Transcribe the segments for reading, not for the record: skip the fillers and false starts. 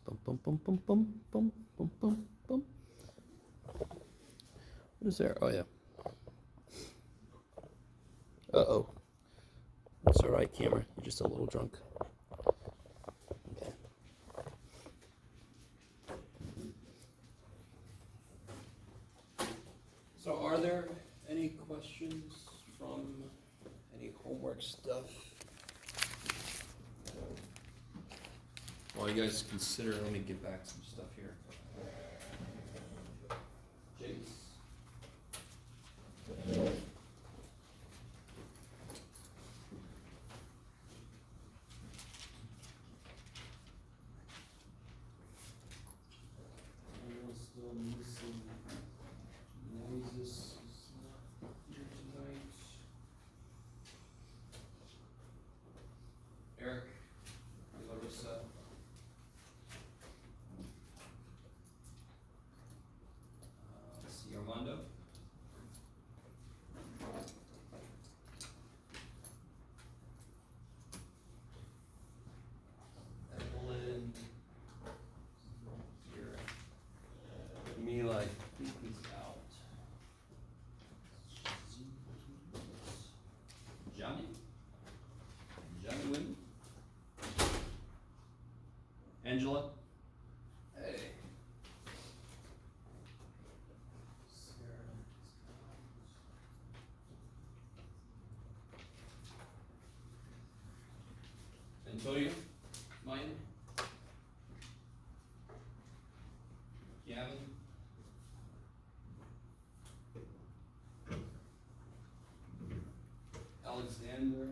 Bum, bum, bum, bum, bum, bum, bum, bum. What is there? Oh, yeah. Uh-oh. It's all right, camera. You're just a little drunk. Okay. So are there any questions from any homework stuff? While you guys consider, let me get back some stuff here. Jace. Still missing Moses is not here tonight. Eric, Larissa. Let's see, Armando. Evelyn. Here. Mila, I think he's out. Johnny? Johnny Wynn? Angela? Hey. Sarah. Antonio? Mine? Gavin? Alexander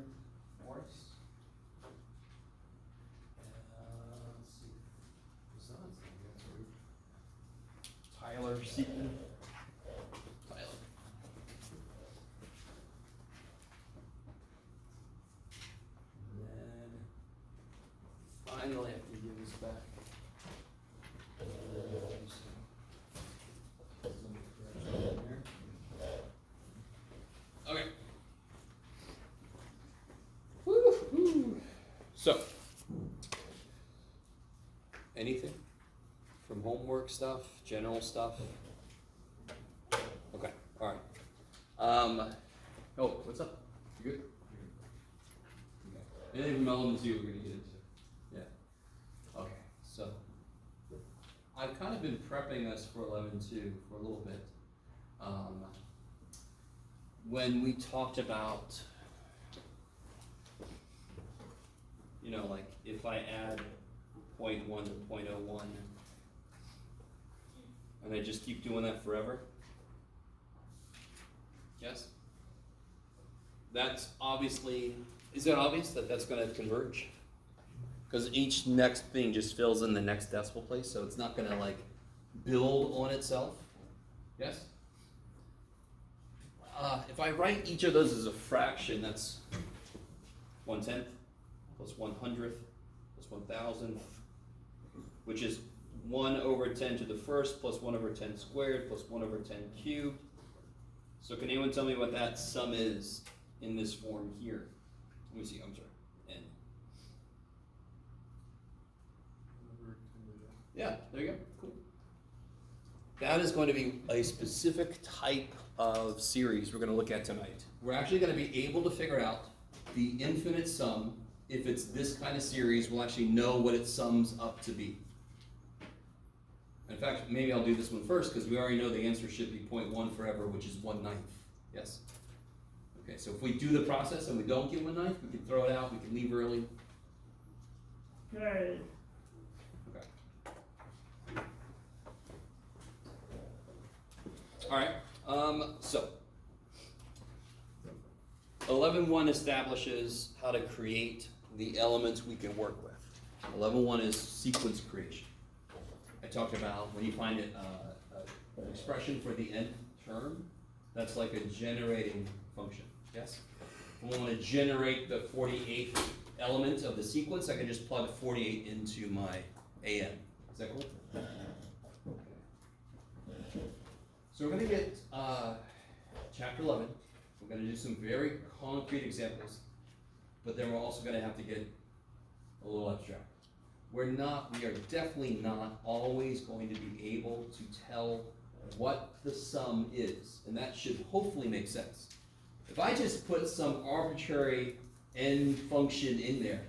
Morris? Let's see. Besides, Tyler Seaton? Tyler. And then finally, I have to give this back. Okay. Woo-hoo. So, anything from homework stuff, general stuff? Okay, all right. Oh, what's up? You good? Okay. Anything from Elements U we're gonna get into? Yeah. Okay, so I've kind of been prepping us for 11.2 for a little bit. When we talked about, you know, like if I add 0.1 to 0.01, and I just keep doing that forever? Yes? That's obviously, is that obvious that that's going to converge? Because each next thing just fills in the next decimal place, so it's not going to like build on itself. Yes? If I write each of those as a fraction, that's 1/10 plus 1/100th plus 1,000th, which is 1/10 to the first plus 1/10 squared plus 1/10 cubed. So can anyone tell me what that sum is in this form here? Let me see, I'm sorry, n. Yeah, there you go, cool. That is going to be a specific type of series we're going to look at tonight. We're actually going to be able to figure out the infinite sum. If it's this kind of series, we'll actually know what it sums up to be. In fact, maybe I'll do this one first because we already know the answer should be 0.1 forever, which is 1/9. Yes? Okay, so if we do the process and we don't get 1/9, we can throw it out, we can leave early. Yay. Okay. All right, so 11.1 establishes how to create the elements we can work with. 11.1 is sequence creation. I talked about when you find an expression for the nth term, that's like a generating function, yes? If I want to generate the 48th element of the sequence, I can just plug 48 into my AN. Is that cool? So we're going to get chapter 11. We're going to do some very concrete examples, but then we're also going to have to get a little abstract. we are definitely not always going to be able to tell what the sum is, and that should hopefully make sense. If I just put some arbitrary n function in there,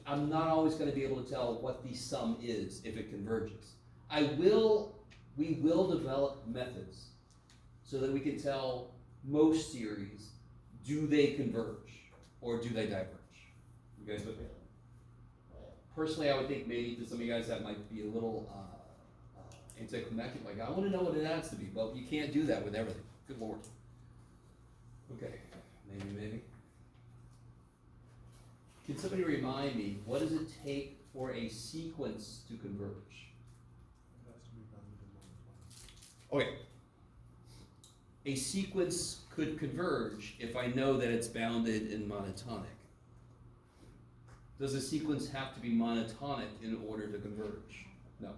I'm not always going to be able to tell what the sum is if it converges. We will develop methods so that we can tell most series, do they converge or do they diverge? You guys with me? Personally, I would think maybe to some of you guys that might be a little anticlimactic. Like, I want to know what it adds to be, but you can't do that with everything. Good Lord. Okay, maybe. Can somebody remind me, what does it take for a sequence to converge? Okay. A sequence could converge if I know that it's bounded in monotonic. Does a sequence have to be monotonic in order to converge? No.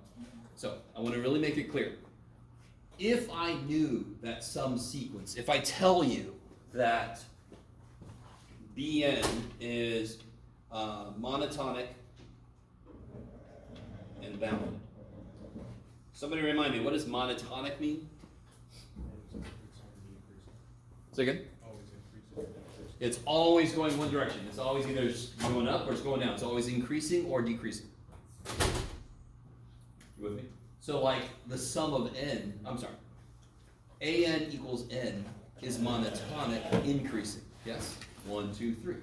So, I want to really make it clear. If I knew that some sequence, if I tell you that Bn is monotonic and bounded. Somebody remind me, what does monotonic mean? Say again? It's always going one direction. It's always either going up or it's going down. It's always increasing or decreasing. You with me? So like the sum of n, I'm sorry, an equals n is monotonic increasing. Yes? 1, 2, 3.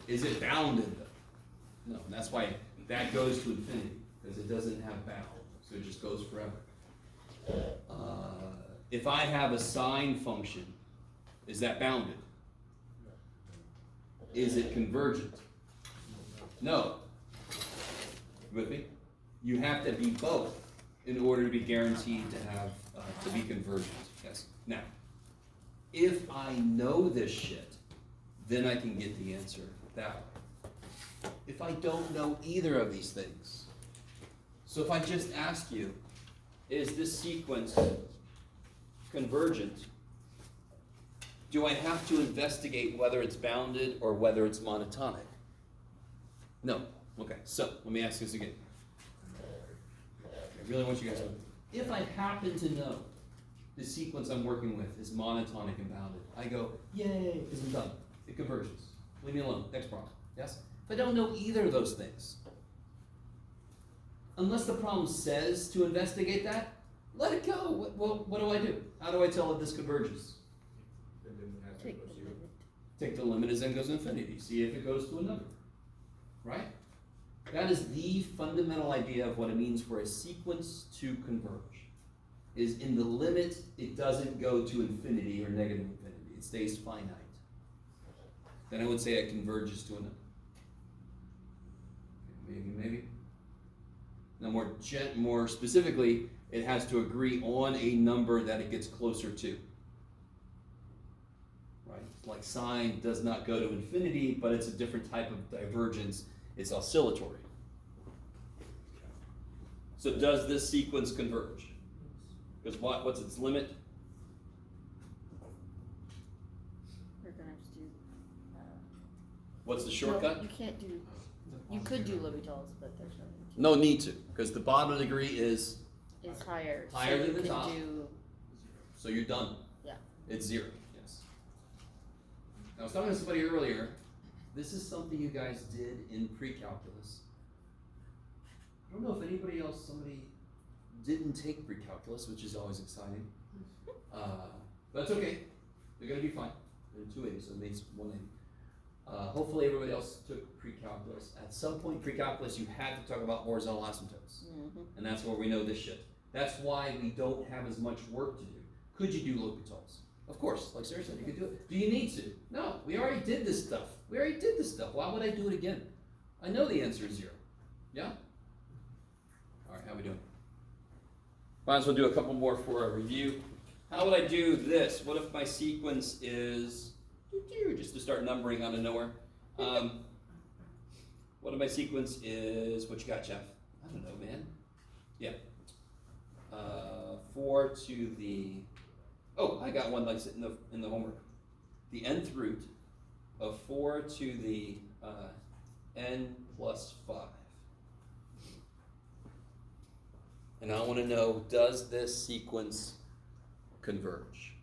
Is it bounded though? No, that's why that goes to infinity, because it doesn't have bound, so it just goes forever. If I have a sine function, is that bounded? Is it convergent? No. You with me? You have to be both in order to be guaranteed to have to be convergent. Yes. Now, if I know this shit, then I can get the answer that way. If I don't know either of these things, so if I just ask you, is this sequence convergent? Do I have to investigate whether it's bounded or whether it's monotonic? No. Okay, so let me ask this again. I really want you guys to know. If I happen to know the sequence I'm working with is monotonic and bounded, I go, yay, because I'm done. It converges. Leave me alone. Next problem. Yes? If I don't know either of those things, unless the problem says to investigate that, let it go. What do I do? How do I tell if this converges? Take the limit as n goes to infinity. See if it goes to a number. Right? That is the fundamental idea of what it means for a sequence to converge. Is in the limit, it doesn't go to infinity or negative infinity. It stays finite. Then I would say it converges to a number. Maybe. Now more specifically, it has to agree on a number that it gets closer to. Right? Like sine does not go to infinity, but it's a different type of divergence. It's oscillatory. So does this sequence converge? Because what's its limit? We're gonna have to do. What's the shortcut? No, you can't do. You could do L'Hopital's, but there's no need to. No need to, because the bottom of the degree is Higher. Higher so than the you top. can do. So you're done. Yeah. It's 0. Yes. Now I was talking to somebody earlier. This is something you guys did in pre-calculus. I don't know if anybody else, somebody didn't take pre-calculus, which is always exciting. But that's okay. They're going to be fine. They're 280, so it makes 180. Hopefully everybody else took pre-calculus. At some point pre-calculus, you had to talk about horizontal asymptotes. Mm-hmm. And that's where we know this shit. That's why we don't have as much work to do. Could you do L'Hopital's? Of course, like seriously, you could do it. Do you need to? No, we already did this stuff. Why would I do it again? I know the answer is 0. Yeah? All right, how we doing? Might as well do a couple more for a review. How would I do this? What if my sequence is, just to start numbering out of nowhere. What if my sequence is, what you got, Jeff? I don't know, man. Yeah. 4 to the, I got one like in the homework. The nth root of 4 to the n plus 5. And I want to know, does this sequence converge?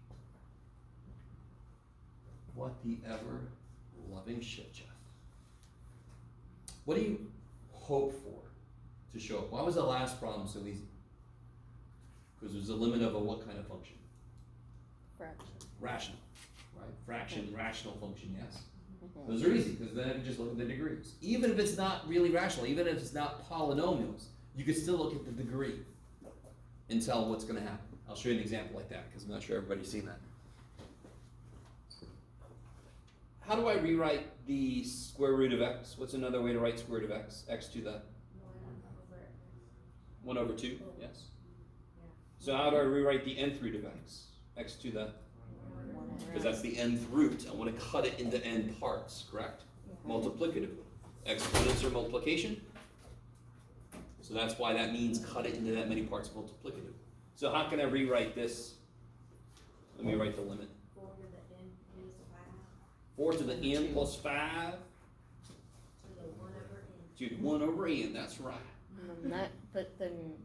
What the ever-loving shit, Jeff. What do you hope for to show up? Why was the last problem so easy? Because there's a limit of a what kind of function? Fraction. Rational, right? Fraction, rational function, yes. Those are easy, because then I can just look at the degrees. Even if it's not really rational, even if it's not polynomials, you can still look at the degree and tell what's going to happen. I'll show you an example like that, because I'm not sure everybody's seen that. How do I rewrite the square root of x? What's another way to write square root of x? X to the 1 over 2, yes. So how do I rewrite the nth root of x? X to the, because that's the nth root. I want to cut it into n parts, correct? Multiplicatively. Exponents are multiplication. So that's why that means cut it into that many parts multiplicatively. So how can I rewrite this? Let me write the limit. 4 to the n plus 5 to the 1 over n, that's right. But then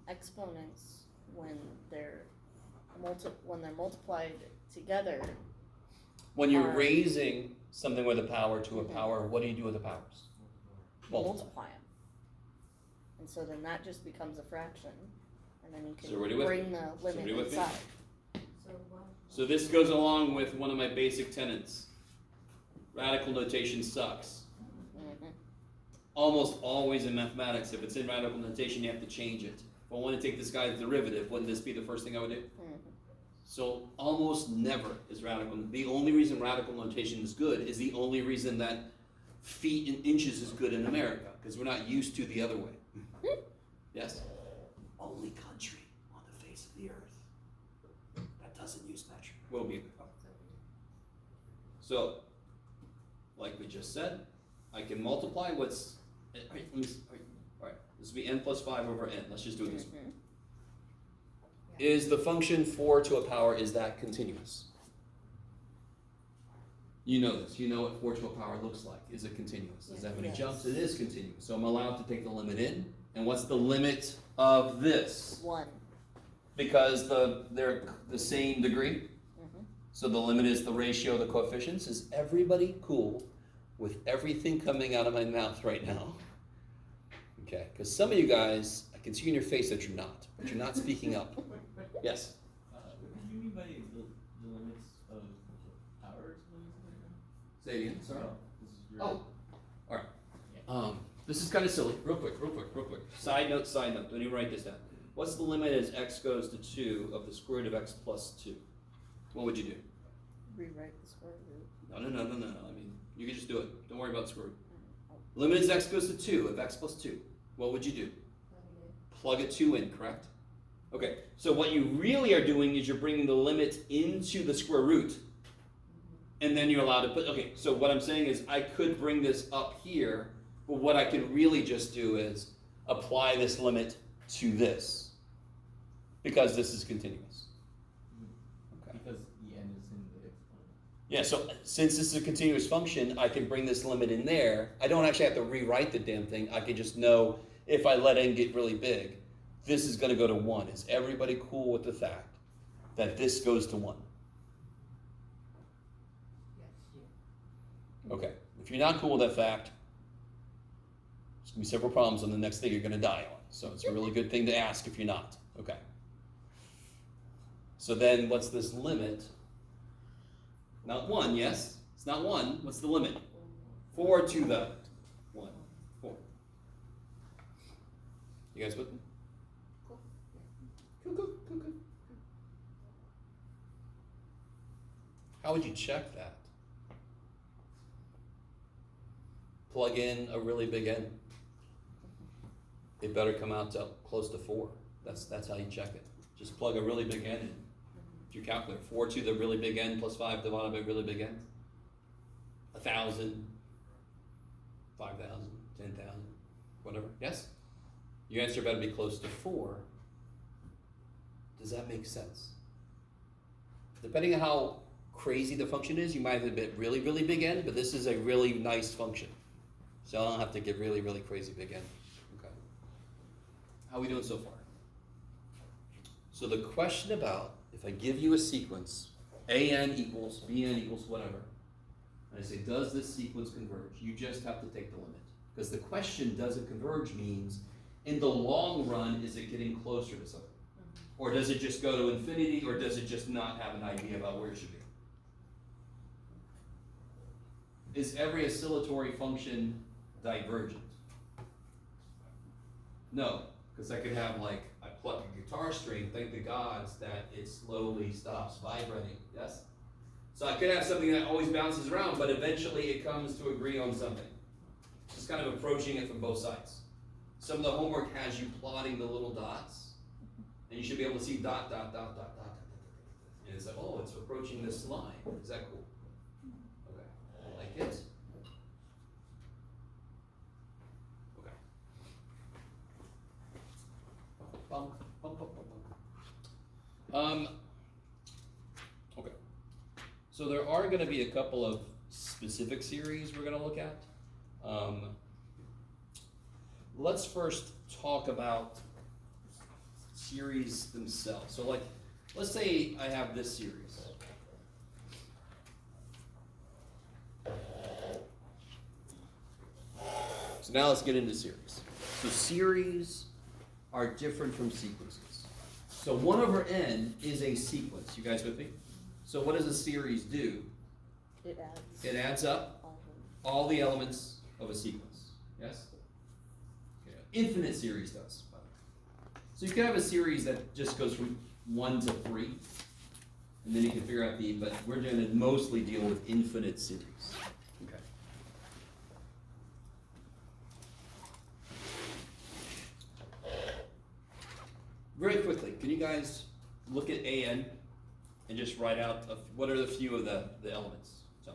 exponents, when they're multiplied together. When you're raising something with a power to a power, what do you do with the powers? Multiply them. And so then that just becomes a fraction. And then you can So bring the limit inside. So this goes along with one of my basic tenets. Radical notation sucks. Mm-hmm. Almost always in mathematics, if it's in radical notation, you have to change it. If I want to take this guy's derivative, wouldn't this be the first thing I would do? Mm-hmm. So almost never is radical. The only reason radical notation is good is the only reason that feet and inches is good in America, because we're not used to the other way. Yes? Only country on the face of the earth that doesn't use metric will be. So, like we just said, I can multiply what's, all right, this will be n plus 5 over n. Let's just do it this way. Is the function 4 to a power, is that continuous? You know this. You know what 4 to a power looks like. Is it continuous? Does that have any jumps? It is continuous. So I'm allowed to take the limit in. And what's the limit of this? 1. Because they're the same degree. So the limit is the ratio of the coefficients. Is everybody cool with everything coming out of my mouth right now? Okay, because some of you guys, I can see in your face that you're not, but you're not speaking up. Yes? What do you mean by the limits of power exponents? Say it again, sorry. This is your... Oh, all right. This is kind of silly. Real quick. Side note. Don't even write this down. What's the limit as x goes to 2 of the square root of x plus 2? What would you do? Rewrite the square root. No. I mean, you can just do it. Don't worry about square root. Limit as x goes to 2 of x plus 2. What would you do? Plug a 2 in, correct? Okay, so what you really are doing is you're bringing the limit into the square root, and then you're allowed to put, okay, so what I'm saying is I could bring this up here, but what I could really just do is apply this limit to this, because this is continuous. Okay. Because the n is in the exponent. Yeah, so since this is a continuous function, I can bring this limit in there. I don't actually have to rewrite the damn thing. I can just know if I let n get really big, this is going to go to 1. Is everybody cool with the fact that this goes to 1? Okay, if you're not cool with that fact, there's going to be several problems on the next thing you're going to die on. So it's a really good thing to ask if you're not. Okay. So then what's this limit? Not 1, yes? It's not 1. What's the limit? 4 to the 1. 4. You guys with me? Cool. How would you check that? Plug in a really big n. It better come out to close to 4. That's how you check it. Just plug a really big n in. Your calculator. 4 to the really big n plus 5 divided by really big n. 1,000, 5,000, 10,000, whatever. Yes? Your answer better be close to 4. Does that make sense? Depending on how crazy the function is, you might have a bit really, really big n, but this is a really nice function. So I don't have to get really, really crazy big n. Okay. How are we doing so far? So the question about, if I give you a sequence, AN equals, BN equals whatever, and I say, does this sequence converge? You just have to take the limit. Because the question, does it converge, means, in the long run, is it getting closer to something? Or does it just go to infinity, or does it just not have an idea about where it should be? Is every oscillatory function divergent? No, because I could have, like, I pluck a guitar string, thank the gods that it slowly stops vibrating, yes? So I could have something that always bounces around, but eventually it comes to agree on something. Just kind of approaching it from both sides. Some of the homework has you plotting the little dots, and you should be able to see dot, dot, dot, dot, dot, dot, dot, dot. And it's like, oh, it's approaching this line. Is that cool? Okay, I like it. Okay. Bum, bum, bum, bum, bum. Okay. So there are going to be a couple of specific series we're going to look at. Let's first talk about series themselves. So like, let's say I have this series. So now let's get into series. So series are different from sequences. So 1 over n is a sequence. You guys with me? So what does a series do? It adds. It adds up all of them. all the elements of a sequence. Yes? Okay. Infinite series does. By the way. So you can have a series that just goes from 1 to 3, and then you can figure out but we're going to mostly deal with infinite series. Okay. Very quickly, can you guys look at AN and just write out what are the few of the elements? So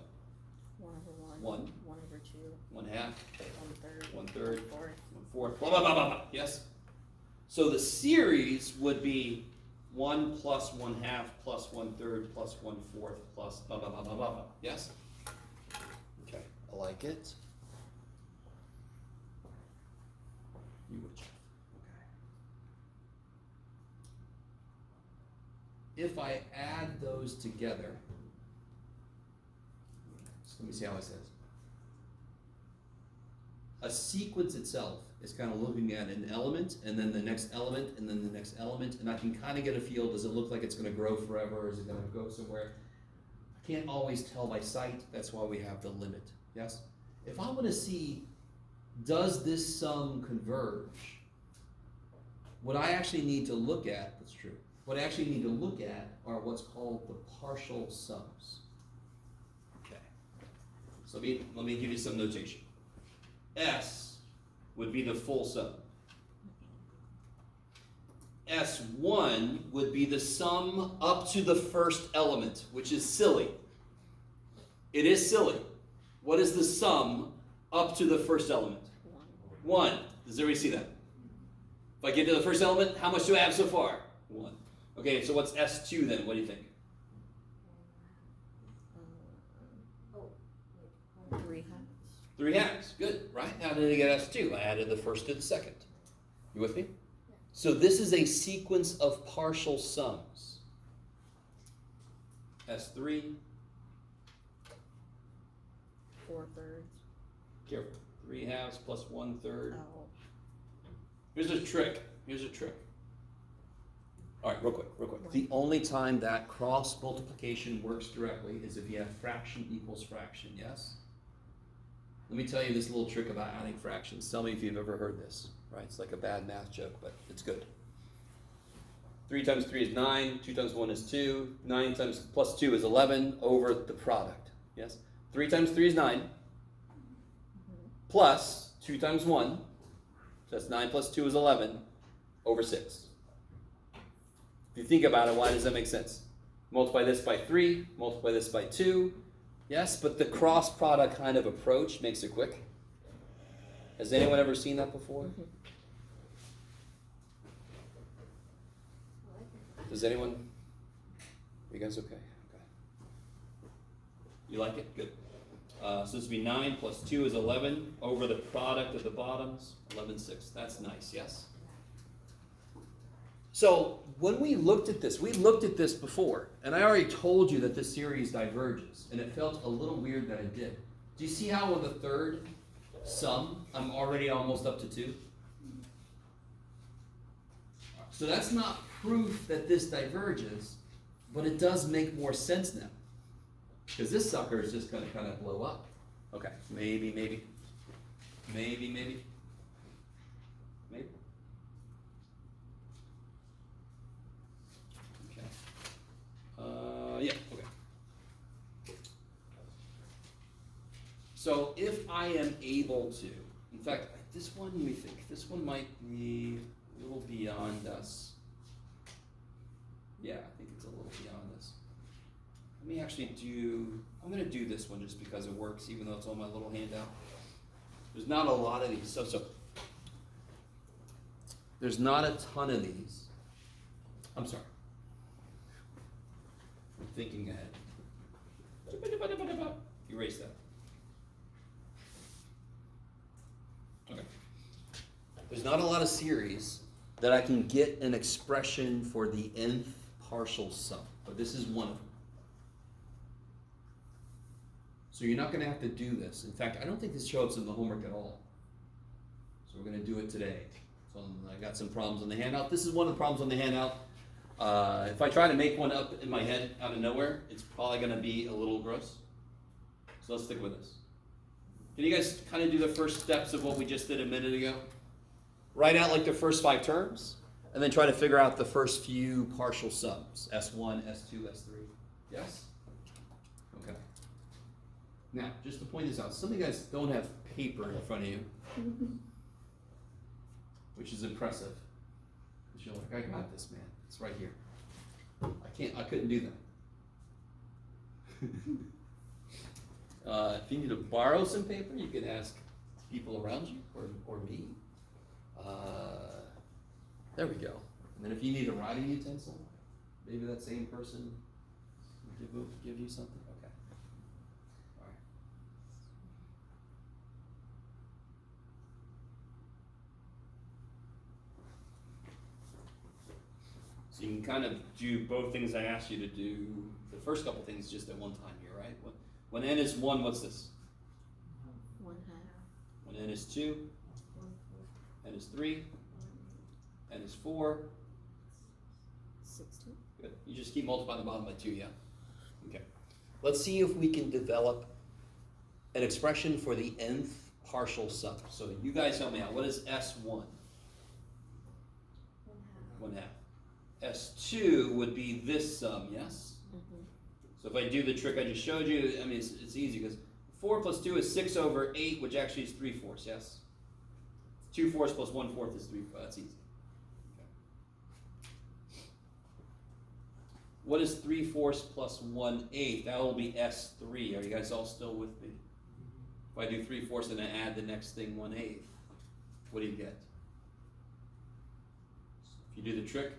1 over 1. 1. 1 over 2. 1/2. 1/3. 1/3. 1/4. 1/4. Blah, blah, blah, blah, blah. Yes? So the series would be 1 plus 1/2 plus 1/3 plus 1/4 plus blah, blah, blah, blah, blah, blah. Yes? Okay, I like it. You would check. Okay. If I add those together, so let me see how it says. A sequence itself is kind of looking at an element, and then the next element, and then the next element, and I can kind of get a feel, does it look like it's going to grow forever, or is it going to go somewhere? I can't always tell by sight, that's why we have the limit, yes? If I want to see, does this sum converge, what I actually need to look at, that's true, what I actually need to look at are what's called the partial sums. Okay, so let me give you some notation. S would be the full sum. S1 would be the sum up to the first element, which is silly. It is silly. What is the sum up to the first element? 1. Does everybody see that? If I get to the first element, how much do I have so far? 1. Okay, so what's S2 then? What do you think? 3 halves. 3 halves. Good, right? How did I get S2? I added the first to the second. You with me? Yeah. So this is a sequence of partial sums. S3. 4/3. Careful. 3 halves plus 1/3. Oh. Here's a trick. All right, real quick. The only time that cross multiplication works directly is if you have fraction equals fraction, yes? Let me tell you this little trick about adding fractions. Tell me if you've ever heard this, right? It's like a bad math joke, but it's good. 3 times 3 is 9, 2 times 1 is 2, 9 times plus 2 is 11 over the product, yes? 3 times 3 is 9, plus 2 times 1, so that's 9 plus 2 is 11, over 6. If you think about it, why does that make sense? Multiply this by 3, multiply this by 2, yes, but the cross product kind of approach makes it quick. Has anyone ever seen that before? Does anyone? Are you guys okay? Okay. You like it? Good. So this would be 9 plus 2 is 11 over the product of the bottoms, 11/6. That's nice, yes? So when we looked at this before, and I already told you that this series diverges, and it felt a little weird that it did. Do you see how with the third sum, I'm already almost up to 2? So that's not proof that this diverges, but it does make more sense now. Because this sucker is just going to kind of blow up. Okay, maybe. Okay. Yeah, okay. So if I am able to, in fact, this one, let me think, this one might be a little beyond us. Yeah, I think it's a little beyond us. Let me actually I'm going to do this one just because it works, even though it's on my little handout. There's not a lot of these, so there's not a ton of these. I'm sorry. I'm thinking ahead. Erase that. Okay. There's not a lot of series that I can get an expression for the nth partial sum, but this is one of them. So you're not going to have to do this. In fact, I don't think this shows up in the homework at all. So we're going to do it today. So I got some problems on the handout. This is one of the problems on the handout. If I try to make one up in my head out of nowhere, it's probably going to be a little gross. So let's stick with this. Can you guys kind of do the first steps of what we just did a minute ago? Write out like the first 5 terms, and then try to figure out the first few partial sums. S1, S2, S3. Yes? Okay. Now, just to point this out, some of you guys don't have paper in front of you, which is impressive. Because you're like, I got this, man. It's right here. I couldn't do that. If you need to borrow some paper, you can ask people around you or me. There we go. And then if you need a writing utensil, maybe that same person will give you something. Okay. All right. So you can kind of do both things I asked you to do. The first couple things just at one time here, right? When n is 1, what's this? 1/2. When n is 2, n is 3, n is 4. 16. Good. You just keep multiplying the bottom by 2, yeah? Okay. Let's see if we can develop an expression for the nth partial sum. So you guys help me out. What is S1? 1/2. S2 would be this sum, yes? Mm-hmm. So if I do the trick I just showed you, I mean, it's easy because 4 plus 2 is 6/8, which actually is 3/4, yes? 2/4 plus 1/4 is 3/4. That's easy. Okay. What is 3/4 plus 1/8? That will be S3. Are you guys all still with me? If I do 3/4 and then add the next thing 1/8, what do you get? If you do the trick,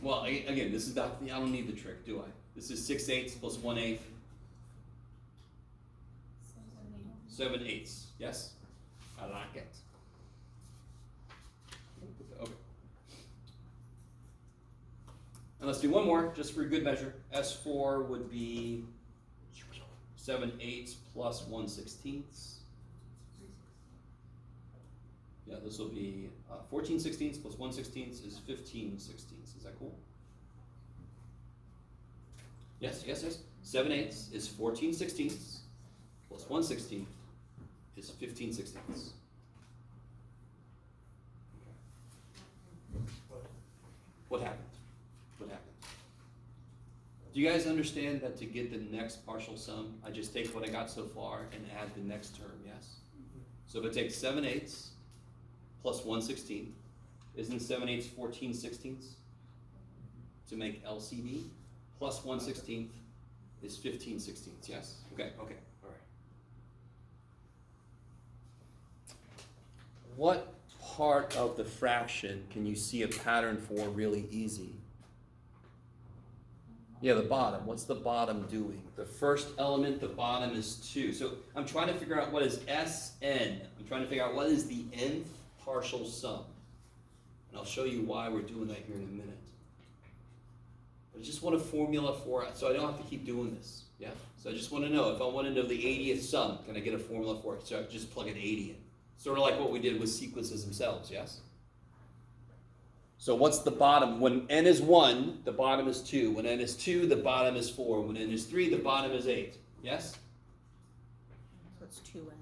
well, again, this is not, I don't need the trick, do I? This is 6/8 plus 1/8. 7/8. Yes? I like it. Okay. And let's do one more, just for good measure. S4 would be 7/8 plus 1/16. Yeah, this will be 14/16 plus 1/16 is 15/16. Is that cool? Yes. 7/8 is 14/16 plus 1/16 is 15/16. What happened? Do you guys understand that to get the next partial sum, I just take what I got so far and add the next term, yes? So if I take 7/8 plus 1/16, isn't 7/8 14/16 to make LCD? Plus 1/16 is 15/16, yes? Okay, all right. What part of the fraction can you see a pattern for really easy? Yeah, the bottom. What's the bottom doing? The first element, the bottom is 2. So I'm trying to figure out what is Sn. I'm trying to figure out what is the nth partial sum. And I'll show you why we're doing that here in a minute. But I just want a formula for it, so I don't have to keep doing this. Yeah? So I just want to know, if I want to know the 80th sum, can I get a formula for it? So I just plug an 80 in. Sort of like what we did with sequences themselves, yes? So what's the bottom? When n is 1, the bottom is 2. When n is 2, the bottom is 4. When n is 3, the bottom is 8. Yes? So it's 2n.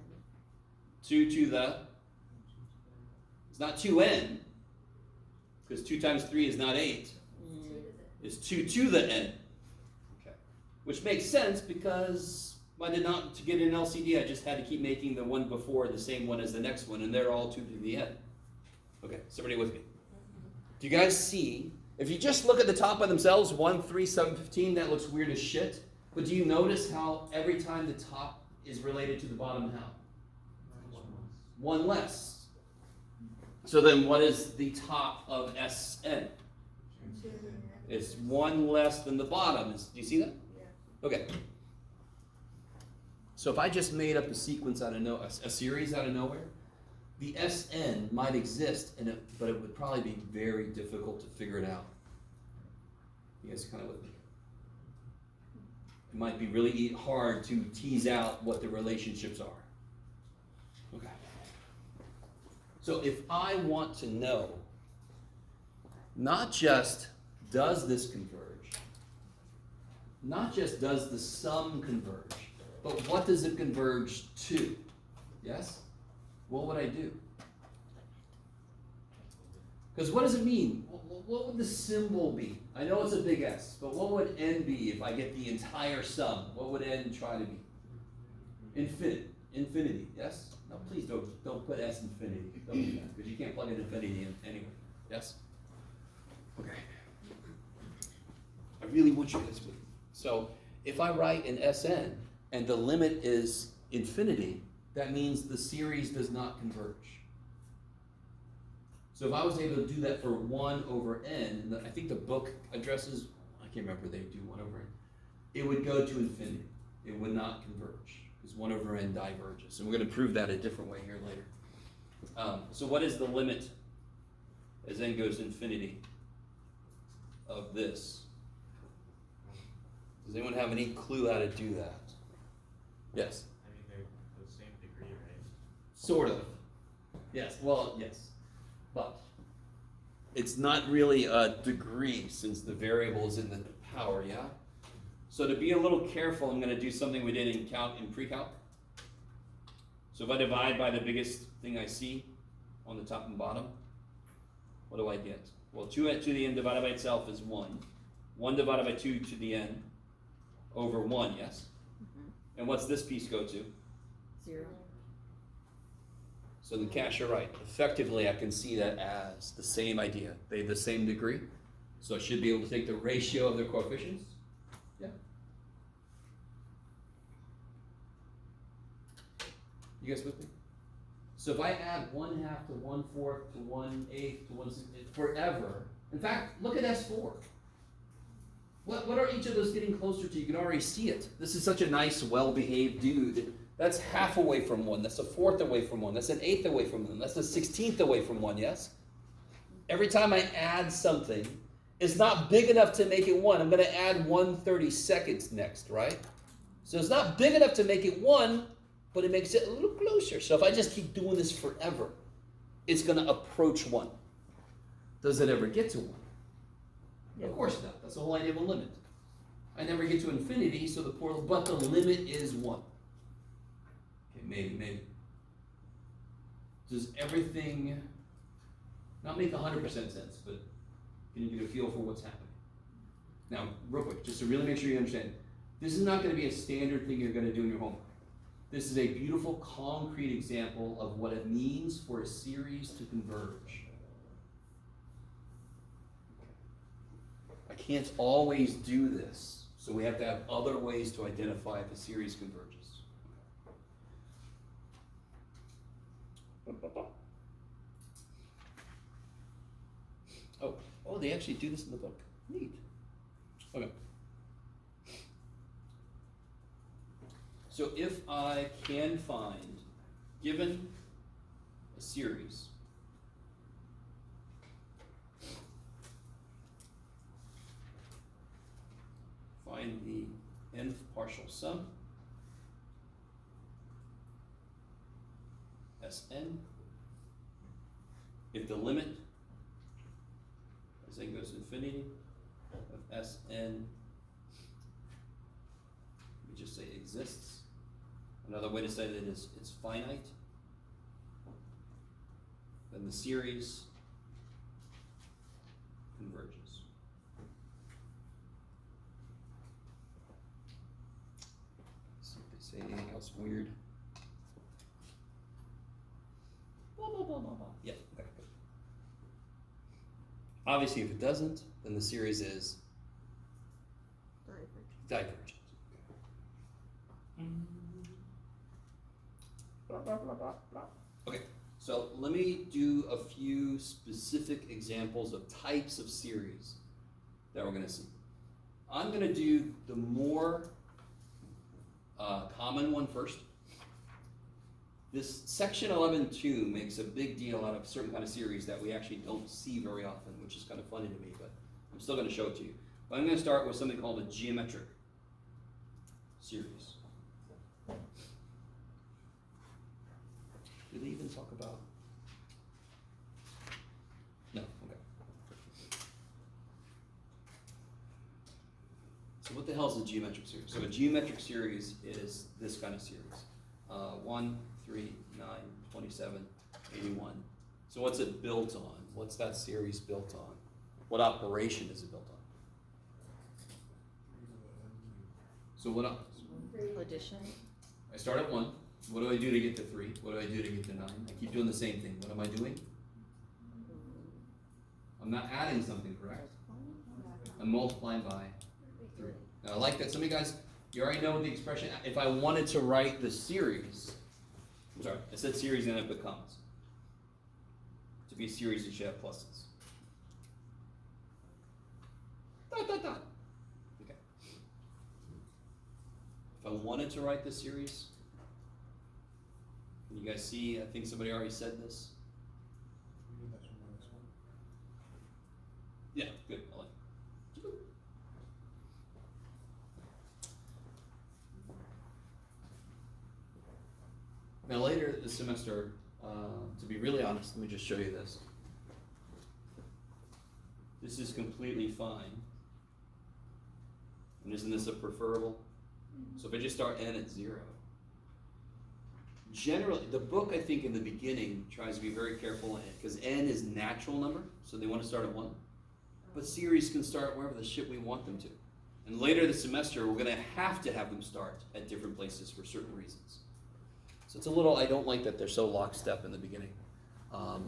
2 to the... It's not 2n, because 2 times 3 is not 8. It's 2 to the n. Okay. Which makes sense because to get an LCD, I just had to keep making the one before the same one as the next one, and they're all 2 to the n. Okay, somebody with me? Do you guys see? If you just look at the top by themselves, 1, 3, 7, 15, that looks weird as shit. But do you notice how every time the top is related to the bottom how? 1 less. So then what is the top of Sn? It's 1 less than the bottom. Do you see that? Yeah. Okay. So if I just made up a sequence out of a series out of nowhere, the Sn might exist, but it would probably be very difficult to figure it out. You guys kind of with me? It might be really hard to tease out what the relationships are. Okay. So if I want to know, not just does this converge, not just does the sum converge, but what does it converge to? Yes? What would I do? Because what does it mean? What would the symbol be? I know it's a big S, but what would n be if I get the entire sum? What would n try to be? Infinity, yes? No, please don't put S infinity. Don't do that, because you can't plug an infinity in anyway. Yes? Okay. I really want you guys with me. So if I write an Sn and the limit is infinity, that means the series does not converge. So if I was able to do that for 1 over n, and I think the book addresses, I can't remember, they do 1 over n, it would go to infinity. It would not converge, because 1 over n diverges. And we're going to prove that a different way here later. So what is the limit as n goes to infinity of this? Does anyone have any clue how to do that? Yes? I mean, they're the same degree, right? Sort of. Yes, well, yes. But it's not really a degree since the variable is in the power, yeah? So to be a little careful, I'm going to do something we did in pre-calc. So if I divide by the biggest thing I see on the top and bottom, what do I get? Well, 2 to the n divided by itself is 1. 1 divided by 2 to the n over 1, yes? And what's this piece go to? 0. So then Cash, you're right. Effectively, I can see that as the same idea. They have the same degree. So I should be able to take the ratio of their coefficients. Yeah. You guys with me? So if I add 1/2 to 1/4 to 1/8 to 1/6 forever, in fact, look at S4. What are each of those getting closer to? You can already see it. This is such a nice, well-behaved dude. That's half away from 1. That's a 1/4 away from 1. That's an 1/8 away from 1. That's a 16th away from 1, yes? Every time I add something, it's not big enough to make it 1. I'm going to add 1/32 next, right? So it's not big enough to make it 1, but it makes it a little closer. So if I just keep doing this forever, it's going to approach 1. Does it ever get to 1? Of course not. That's the whole idea of a limit. I never get to infinity, so but the limit is 1. Okay, maybe. Does everything not make 100% sense, but can you get a feel for what's happening? Now, real quick, just to really make sure you understand, this is not going to be a standard thing you're going to do in your homework. This is a beautiful, concrete example of what it means for a series to converge. I can't always do this, so we have to have other ways to identify if a series converges. Oh, they actually do this in the book. Neat. Okay. So if I can find, given a series, nth partial sum, Sn, if the limit as n goes to infinity of Sn, we just say exists. Another way to say that is it's finite. Then the series converges. See if they say anything else weird. Blah, blah, blah, blah, blah. Yeah, okay, good. Obviously, if it doesn't, then the series is divergent. Blah, blah, blah, blah, blah. Okay, so let me do a few specific examples of types of series that we're going to see. I'm going to do the more common one first. This section 11.2 makes a big deal out of certain kind of series that we actually don't see very often, which is kind of funny to me, but I'm still going to show it to you. But I'm going to start with something called a geometric series. Did they even talk about? No, okay. So what the hell is a geometric series? So a geometric series is this kind of series. 1, 3, 9, 27, 81. So what's it built on? What's that series built on? What operation is it built on? So what else? Addition. I start at 1. What do I do to get to 3? What do I do to get to 9? I keep doing the same thing. What am I doing? I'm not adding something, correct? I'm multiplying by 3. Now I like that. Some of you guys, you already know the expression. If I wanted to write the series, I'm sorry, I said series and then I put commas. To be a series, you should have pluses. Dot, dot, dot. Okay. If I wanted to write this series, can you guys see? I think somebody already said this. Yeah, good. I like it. Now later this semester, to be really honest, let me just show you this. This is completely fine. And isn't this a preferable? So if I just start n at 0. Generally, the book, I think, in the beginning tries to be very careful in it, because n is natural number, so they want to start at 1. But series can start wherever the shit we want them to. And later this semester, we're going to have them start at different places for certain reasons. So it's a little, I don't like that they're so lockstep in the beginning. Do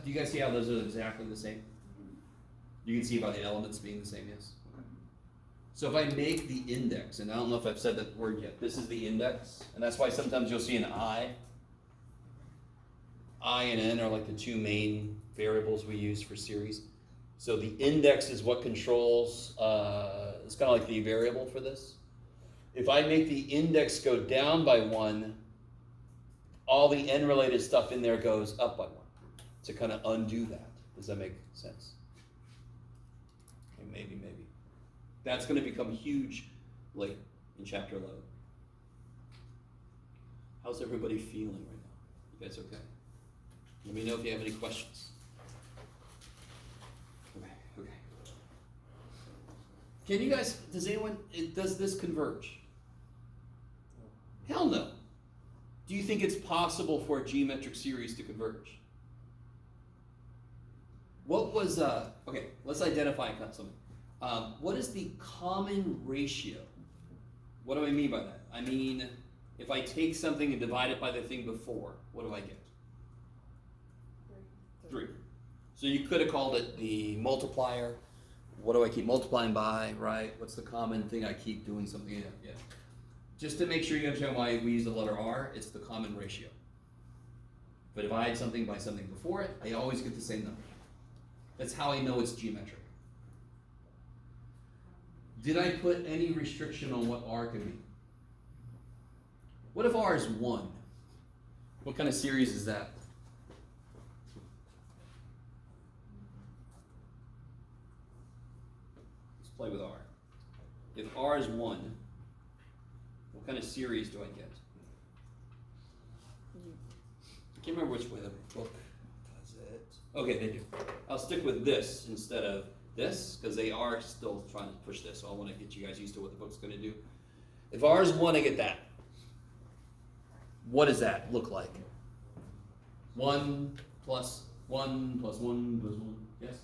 you guys see how those are exactly the same? You can see by the elements being the same, yes? Okay. So if I make the index, and I don't know if I've said that word yet, this is the index, and that's why sometimes you'll see an I. I and n are like the two main variables we use for series. So the index is what controls, it's kind of like the variable for this. If I make the index go down by 1, all the n-related stuff in there goes up by 1 to kind of undo that. Does that make sense? Okay, maybe. That's going to become huge later in chapter 11. How's everybody feeling right now? You guys okay? Let me know if you have any questions. Okay. Can you guys, does this converge? Hell no. Do you think it's possible for a geometric series to converge? What was, okay, let's identify something. What is the common ratio? What do I mean by that? I mean, if I take something and divide it by the thing before, what do I get? 3. So you could have called it the multiplier. What do I keep multiplying by, right? What's the common thing I keep doing something? Yeah. Just to make sure you understand why we use the letter R, it's the common ratio. If I divide something by something before it, I always get the same number. That's how I know it's geometric. Did I put any restriction on what R can be? What if R is 1? What kind of series is that? Let's play with R. if R is 1, what kind of series do I get? I can't remember which way the book does it. Okay, they do. I'll stick with this instead of this, because they are still trying to push this, so I want to get you guys used to what the book's going to do. If R is 1, I get that. What does that look like? 1 plus 1 plus 1 plus 1. Yes?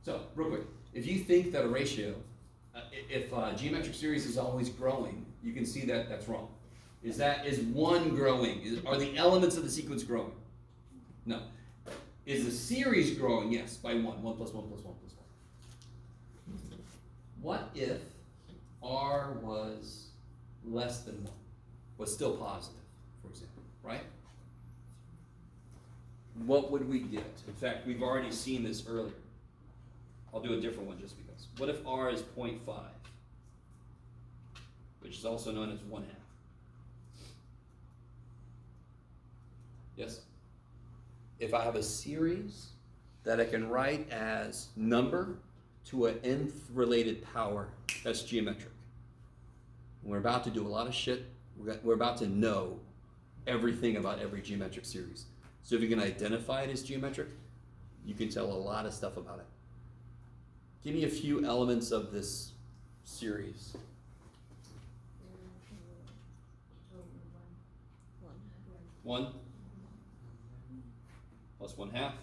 So, real quick, if you think that a ratio, if geometric series is always growing, you can see that that's wrong. Is 1 growing? Are the elements of the sequence growing? No. Is the series growing? Yes, by 1. 1 plus 1 plus 1 plus 1. What if R was less than 1? Was still positive, for example, right? What would we get? In fact, we've already seen this earlier. I'll do a different one just because. What if R is 0.5, which is also known as 1/2? Yes? If I have a series that I can write as number to an nth related power, that's geometric. We're about to do a lot of shit. We're about to know everything about every geometric series. So if you can identify it as geometric, you can tell a lot of stuff about it. Give me a few elements of this series. 1 plus 1/2,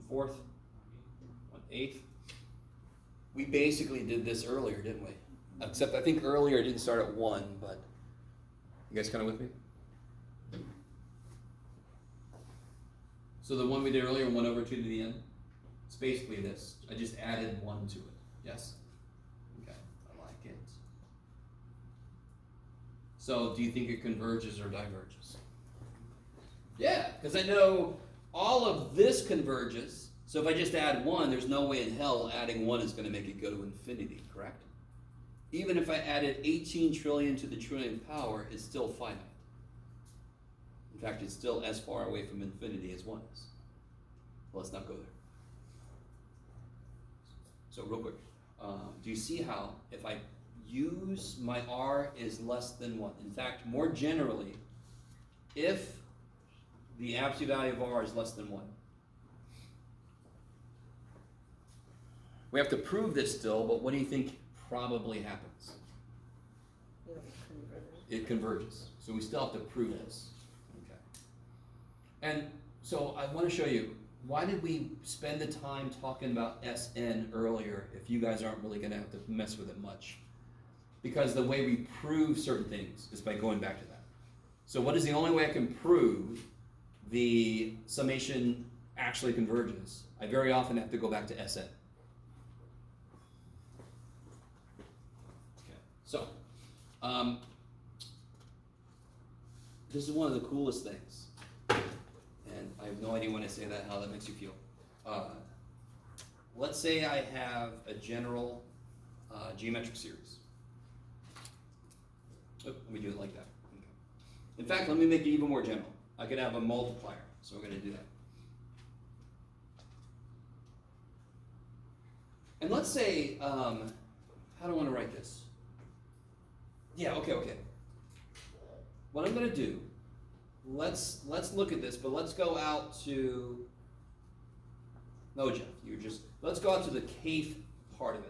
1/4, 1/8. We basically did this earlier, didn't we? Except I think earlier it didn't start at 1, but you guys kind of with me? So the one we did earlier, 1/2 to the n, it's basically this. I just added 1 to it. Yes? Okay, I like it. So do you think it converges or diverges? Yeah, because I know all of this converges. So if I just add 1, there's no way in hell adding 1 is going to make it go to infinity, correct? Even if I added 18 trillion to the trillionth power, it's still finite. In fact, it's still as far away from infinity as 1 is. Well, let's not go there. So real quick, do you see how if I use my R is less than 1, in fact, more generally, if the absolute value of R is less than 1, we have to prove this still, but what do you think probably happens? It converges. So we still have to prove this. Okay. And so I want to show you, why did we spend the time talking about Sn earlier if you guys aren't really going to have to mess with it much? Because the way we prove certain things is by going back to that. So what is the only way I can prove the summation actually converges? I very often have to go back to Sn. So, this is one of the coolest things, and I have no idea when I say that how that makes you feel. Let's say I have a general geometric series. Oh, let me do it like that. Okay. In fact, let me make it even more general. I could have a multiplier, so we're going to do that. And let's say, how do I want to write this? Yeah, okay. What I'm going to do, let's look at this, but let's go out to, no Jeff, let's go out to the kth part of it.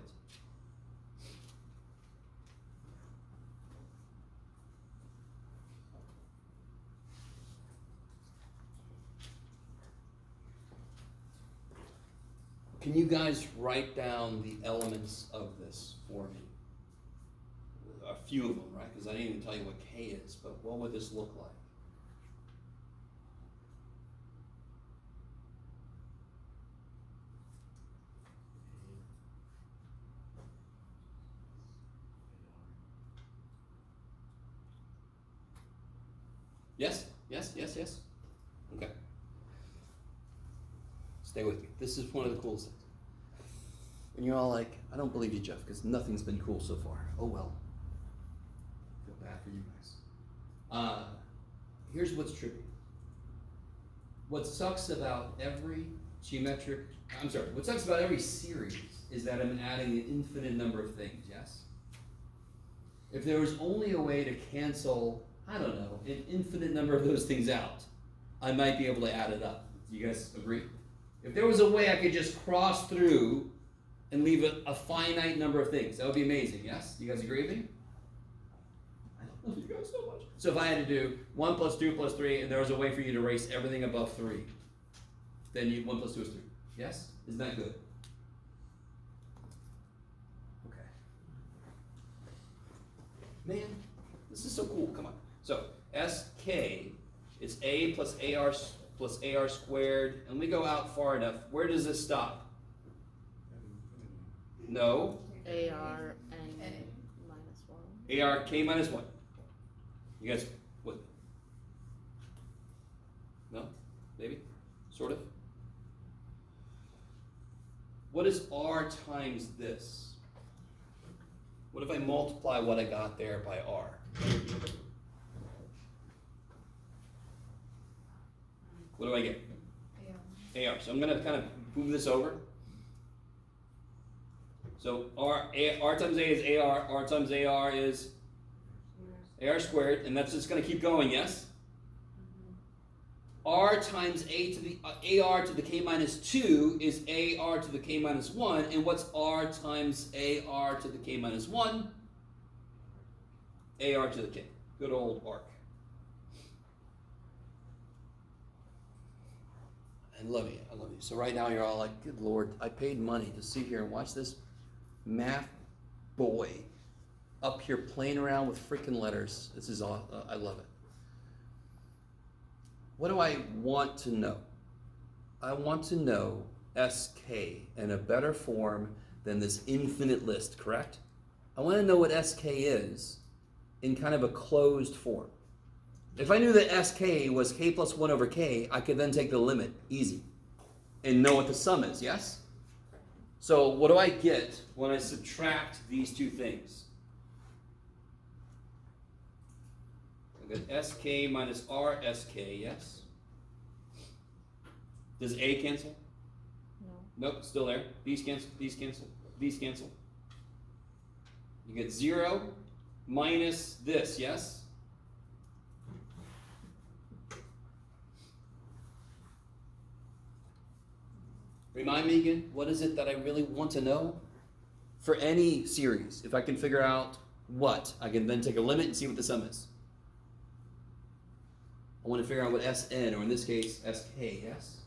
Can you guys write down the elements of this for me? A few of them, right? Because I didn't even tell you what K is, but what would this look like? Yes? Okay. Stay with me. This is one of the coolest things. And you're all like, I don't believe you, Jeff, because nothing's been cool so far. Oh well. Feel bad for you guys. Here's what's trippy. What sucks about every geometric, I'm sorry, what sucks about every series is that I'm adding an infinite number of things, yes? If there was only a way to cancel, I don't know, an infinite number of those things out, I might be able to add it up. Do you guys agree? If there was a way I could just cross through and leave a finite number of things, that would be amazing, yes? You guys agree with me? I love you guys so much. So if I had to do 1 plus 2 plus 3, and there was a way for you to erase everything above 3, then 1 plus 2 is 3. Yes? Isn't that good? Okay. Man, this is so cool. Come on. So SK is A plus AR squared. And we go out far enough. Where does this stop? No. AR and -1. AR K minus 1. You guys, what? No? Maybe? Sort of? What is R times this? What if I multiply what I got there by R? What do I get? AR. So I'm going to kind of move this over. So R times A is AR. R times AR is AR squared. And that's just going to keep going, yes? R times AR to the K minus 2 is AR to the K minus 1. And what's R times AR to the K minus 1? AR to the K. Good old arc. I love you. I love you. So right now you're all like, good Lord, I paid money to sit here and watch this math boy up here playing around with freaking letters. This is all, I love it. What do I want to know? I want to know SK in a better form than this infinite list, correct? I want to know what SK is in kind of a closed form. If I knew that SK was K plus 1 over K, I could then take the limit, easy, and know what the sum is, yes? So what do I get when I subtract these two things? I get SK minus RSK, yes? Does A cancel? No. Nope, still there. These cancel, these cancel, these cancel. You get 0 minus this, yes? Remind me again, what is it that I really want to know? For any series, if I can figure out what, I can then take a limit and see what the sum is. I want to figure out what Sn, or in this case, Sk, yes?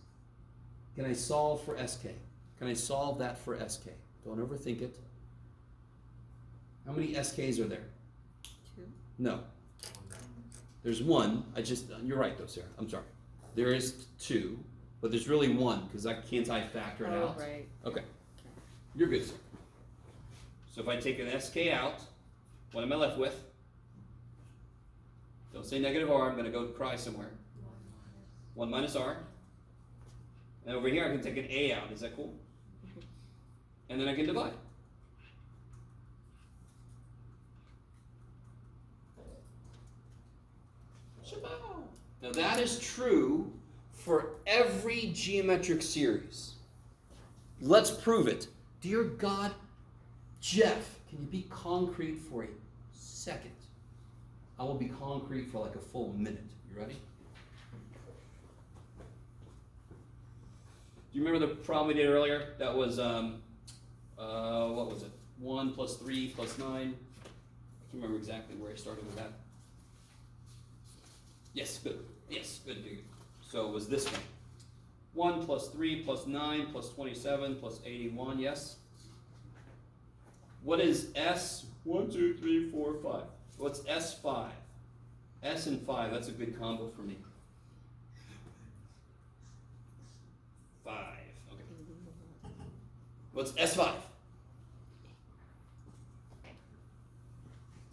Can I solve for Sk? Can I solve that for Sk? Don't overthink it. How many Sks are there? 2. No. There's 1. You're right though, Sarah. I'm sorry. There is 2, but there's really 1, because can't I factor it out? Right. Okay. You're good, sir. So if I take an Sk out, what am I left with? Don't say negative R, I'm going to go cry somewhere. 1 minus R. And over here I can take an A out, is that cool? And then I can divide. Now that is true for every geometric series. Let's prove it. Dear God, Jeff, can you be concrete for a second? I will be concrete for like a full minute. You ready? Do you remember the problem we did earlier? That was, what was it? 1 plus 3 plus 9. I can't remember exactly where I started with that. Yes, good. Yes, good, good. So it was this one. 1 plus 3 plus 9 plus 27 plus 81, yes? What is S? 1, 2, 3, 4, 5. What's S5? S and 5, that's a good combo for me. 5, okay. What's S5?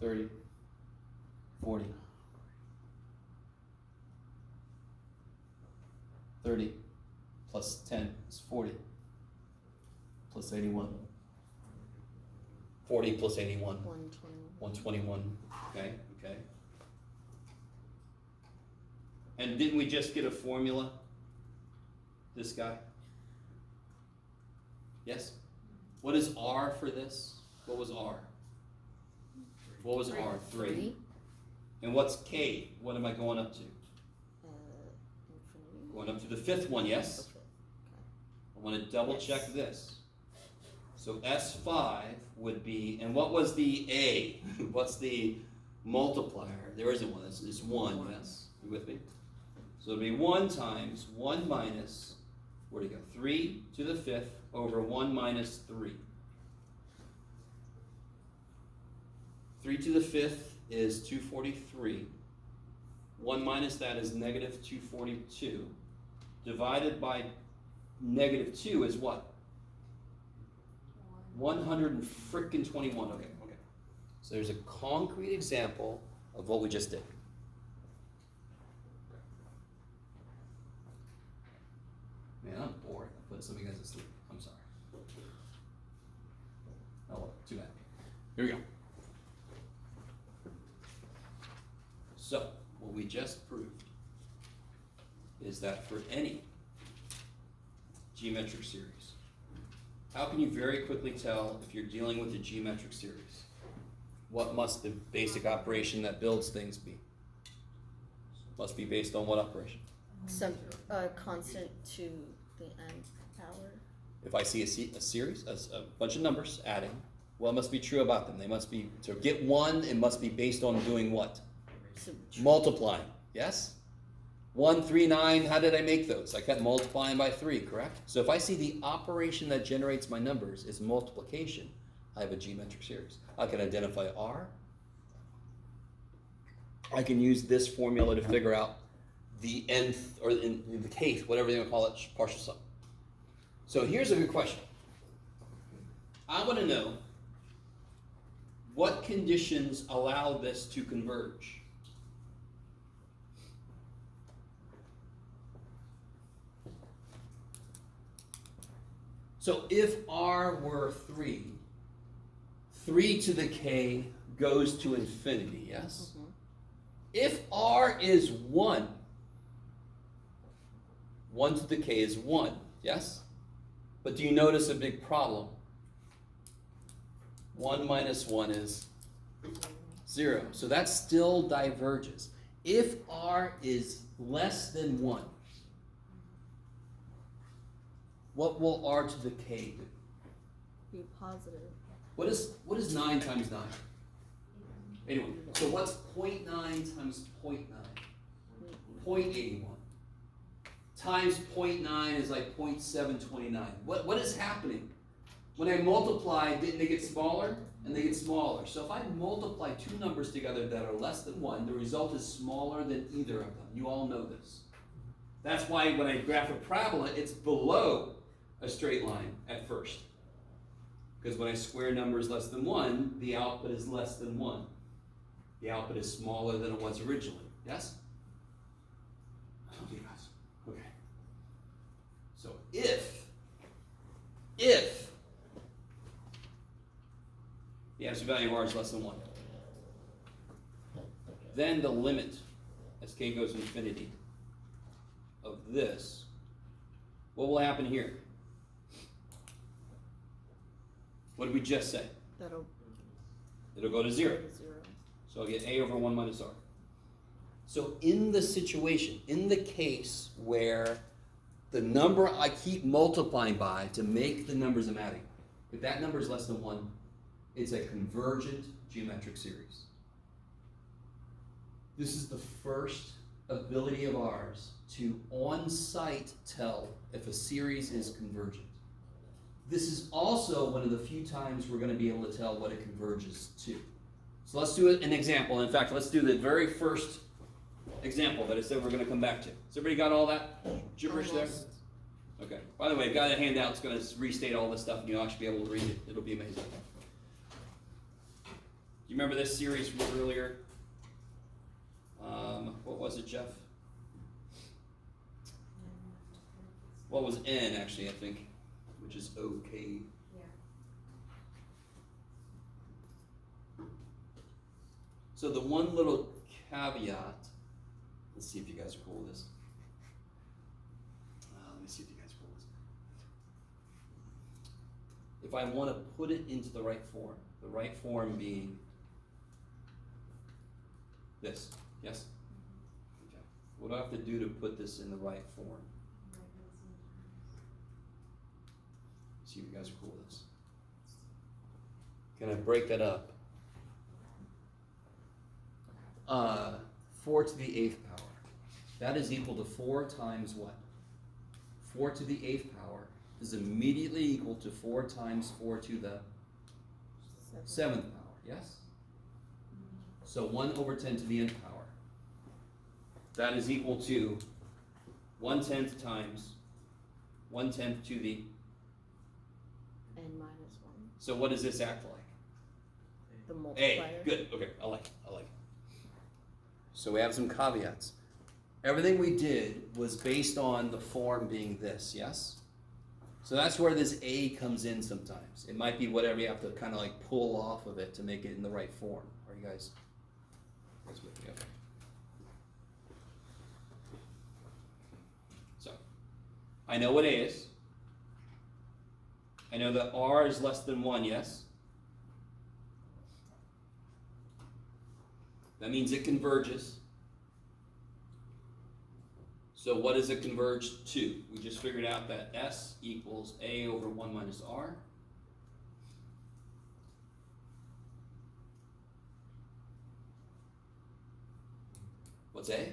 30, 40. 30 plus 10 is 40 plus 81. 40 plus 81. 121. Okay, okay. And didn't we just get a formula? This guy? Yes? What is R for this? What was R? What was R? 3. And what's K? What am I going up to? Infinity. Going up to the 5th one, yes? Okay. I want to double check this. So S5 would be, and what was the A? What's the multiplier? There isn't one, it's 1, yes? You with me? So it'll be 1 times 1 minus, where'd it go? 3 to the 5th over 1 minus 3. 3 to the 5th is 243. 1 minus that is negative 242. Divided by negative 2 is what? 121. Okay. So there's a concrete example of what we just did. Man, I'm bored. I put some of you guys to sleep. I'm sorry. Oh, well, too bad. Here we go. So, what we just proved is that for any geometric series, how can you very quickly tell if you're dealing with a geometric series? What must the basic operation that builds things be? Must be based on what operation? Some constant to the n power. If I see a series, a bunch of numbers adding, what must be true about them? They must be, to get 1, it must be based on doing what? Multiplying, yes? 1, 3, 9, how did I make those? I kept multiplying by 3, correct? So if I see the operation that generates my numbers is multiplication, I have a geometric series. I can identify R. I can use this formula to figure out the nth, or in the kth, whatever they want to call it, partial sum. So here's a good question. I want to know what conditions allow this to converge. So if R were 3, 3 to the k goes to infinity, yes? Mm-hmm. If R is 1, 1 to the k is 1, yes? But do you notice a big problem? 1 minus 1 is 0. So that still diverges. If R is less than 1, what will R to the k do? Be positive. What is 9 times 9? Anyway, so what's 0.9 times 0.9? 0.81. Times 0.9 is like 0.729. What is happening? When I multiply, didn't they get smaller? And they get smaller. So if I multiply two numbers together that are less than 1, the result is smaller than either of them. You all know this. That's why when I graph a parabola, it's below a straight line at first. Because when I square numbers less than 1, the output is less than 1. The output is smaller than it was originally. Yes? Okay, guys. Okay. So if the absolute value of R is less than 1, then the limit, as k goes to infinity, of this, what will happen here? What did we just say? It'll go to 0. So I'll get a over 1 minus r. So in the situation, in the case where the number I keep multiplying by to make the numbers I'm adding, if that number is less than 1, it's a convergent geometric series. This is the first ability of ours to on-site tell if a series is convergent. This is also one of the few times we're going to be able to tell what it converges to. So let's do an example. In fact, let's do the very first example that I said we're going to come back to. Has everybody got all that gibberish there? Okay. By the way, I've got a handout that's going to restate all this stuff, and you'll actually be able to read it. It'll be amazing. Do you remember this series from earlier? What was it, Jeff? What was n, actually, I think, which is okay. So the one little caveat, let's see if you guys are cool with this. Let me see if you guys are cool with if I want to put it into the right form being this, yes? Okay. What do I have to do to put this in the right form? See if you guys are cool with this. Can I break that up? 4 to the 8th power. That is equal to 4 times what? 4 to the 8th power is immediately equal to 4 times 4 to the 7th power, yes? So 1 over 10 to the nth power. That is equal to 1/10 times 1/10 to the... N minus 1, So what does this act like? the multiplier. A, good, okay, I like it. So we have some caveats. Everything we did was based on the form being this, yes? So that's where this A comes in sometimes. It might be whatever you have to kind of like pull off of it to make it in the right form. Are you guys with me? Okay. So, I know what A is. I know that R is less than 1, yes? That means it converges. So what does it converge to? We just figured out that S equals A over 1 minus R. What's A?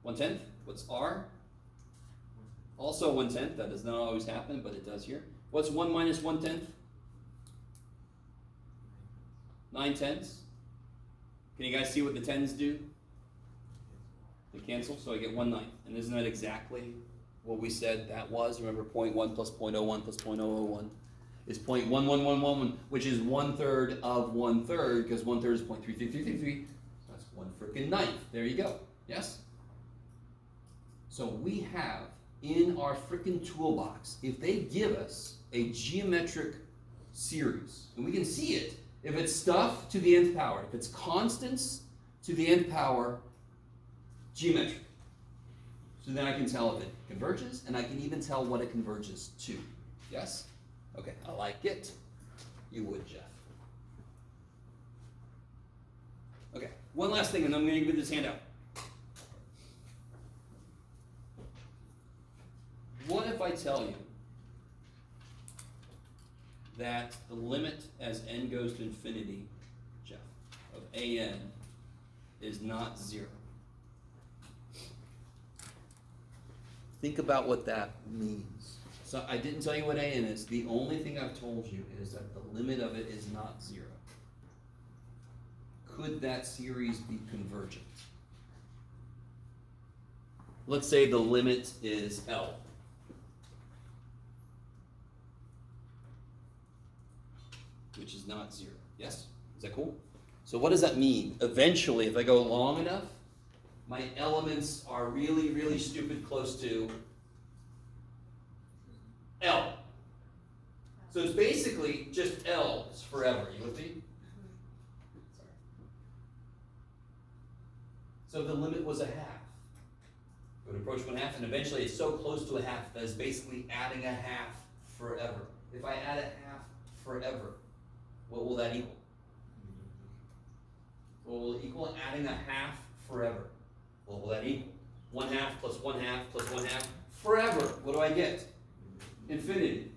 1/10. What's R? Also 1/10. That does not always happen, but it does here. What's 1 minus 1/10? 9/10. Can you guys see what the 10s do? They cancel, so I get 1/9. And isn't that exactly what we said that was? Remember 0.1 plus 0.01 plus 0.001 is 0.1111, which is 1/3 of 1/3, because 1/3 is 0.33333. So that's 1 frickin' ninth. There you go. Yes? So we have in our frickin' toolbox, if they give us a geometric series, and we can see it, if it's stuff to the nth power, if it's constants to the nth power, geometric. So then I can tell if it converges, and I can even tell what it converges to. Yes? Okay, I like it. You would, Jeff. Okay, one last thing, and I'm going to give you this handout. What if I tell you that the limit as n goes to infinity, Jeff, of an is not 0? Think about what that means. So I didn't tell you what an is. The only thing I've told you is that the limit of it is not 0. Could that series be convergent? Let's say the limit is L. Which is not 0. Yes? Is that cool? So what does that mean? Eventually, if I go long enough, my elements are really, really stupid close to L. So it's basically just L's forever. You with me? Sorry. So the limit was a half. It would approach 1/2, and eventually it's so close to a half that it's basically adding a half forever. If I add a half forever, what will that equal? What will it equal? Adding a half forever. What will that equal? 1/2 plus 1/2 plus 1/2 forever. What do I get? Infinity.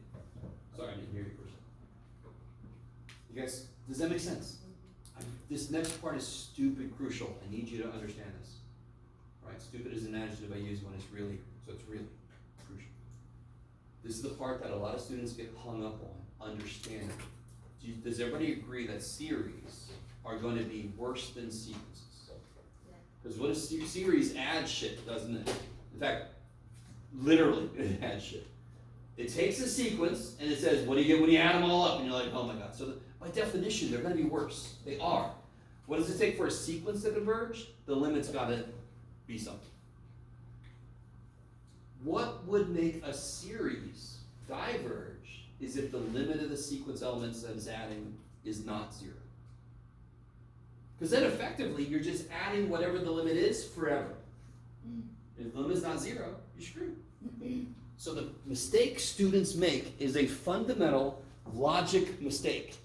Sorry, I didn't hear you first. You guys, does that make sense? This next part is stupid crucial. I need you to understand this. Right? Stupid is an adjective I use when it's really crucial. This is the part that a lot of students get hung up on, understanding. Does everybody agree that series are going to be worse than sequences? Because what a series adds shit, doesn't it? In fact, literally, it adds shit. It takes a sequence and it says, what do you get when you add them all up? And you're like, oh my god. So by definition, they're going to be worse. They are. What does it take for a sequence to converge? The limit's got to be something. What would make a series diverge is if the limit of the sequence elements that it's adding is not 0. Because then effectively, you're just adding whatever the limit is forever. If the limit's not 0, you're screwed. So the mistake students make is a fundamental logic mistake.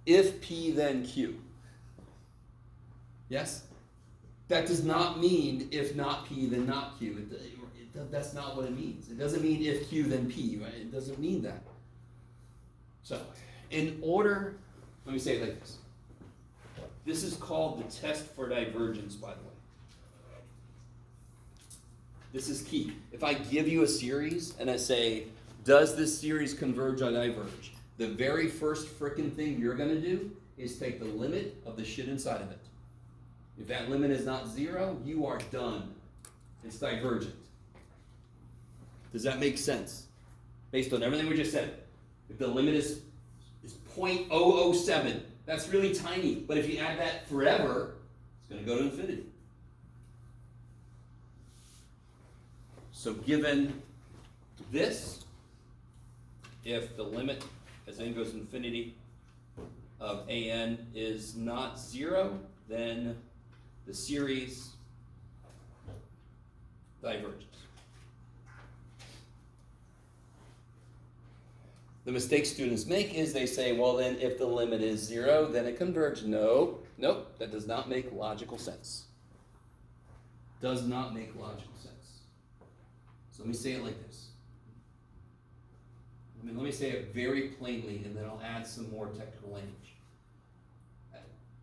If P, then Q. Yes? That does not mean if not P, then not Q. That's not what it means. It doesn't mean if Q, then P, right? It doesn't mean that. So, in order, let me say it like this. This is called the test for divergence, by the way. This is key. If I give you a series and I say, does this series converge or diverge? The very first frickin' thing you're gonna do is take the limit of the shit inside of it. If that limit is not 0, you are done. It's divergent. Does that make sense? Based on everything we just said. If the limit is 0.007, that's really tiny. But if you add that forever, it's going to go to infinity. So given this, if the limit as n goes to infinity of an is not 0, then the series diverges. The mistake students make is they say, well then if the limit is 0, then it converges. No, nope, that does not make logical sense. Does not make logical sense. So let me say it like this. Let me say it very plainly and then I'll add some more technical language.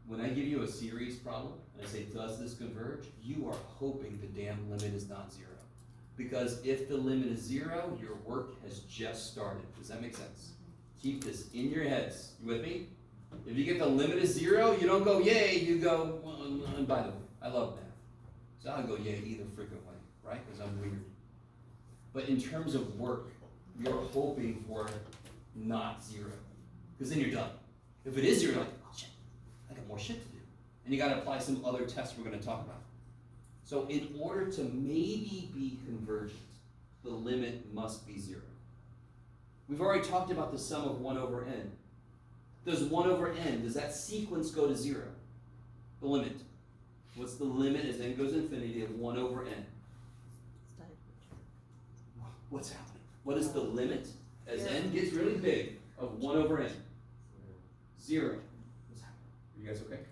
When I give you a series problem and I say, does this converge? You are hoping the damn limit is not 0. Because if the limit is 0, your work has just started. Does that make sense? Keep this in your heads. You with me? If you get the limit is 0, you don't go yay, you go, well, and by the way, I love math. So I'll go yay either freaking way, right? Because I'm weird. But in terms of work, you're hoping for not 0. Because then you're done. If it is 0, you're like, oh shit, I got more shit to do. And you gotta apply some other tests we're gonna talk about. So in order to maybe be convergent, the limit must be 0. We've already talked about the sum of 1 over n. Does 1 over n, does that sequence go to 0? The limit. What's the limit as n goes to infinity of 1 over n? What's happening? What is the limit as n gets really big of 1 over n? 0. What's happening? Are you guys okay?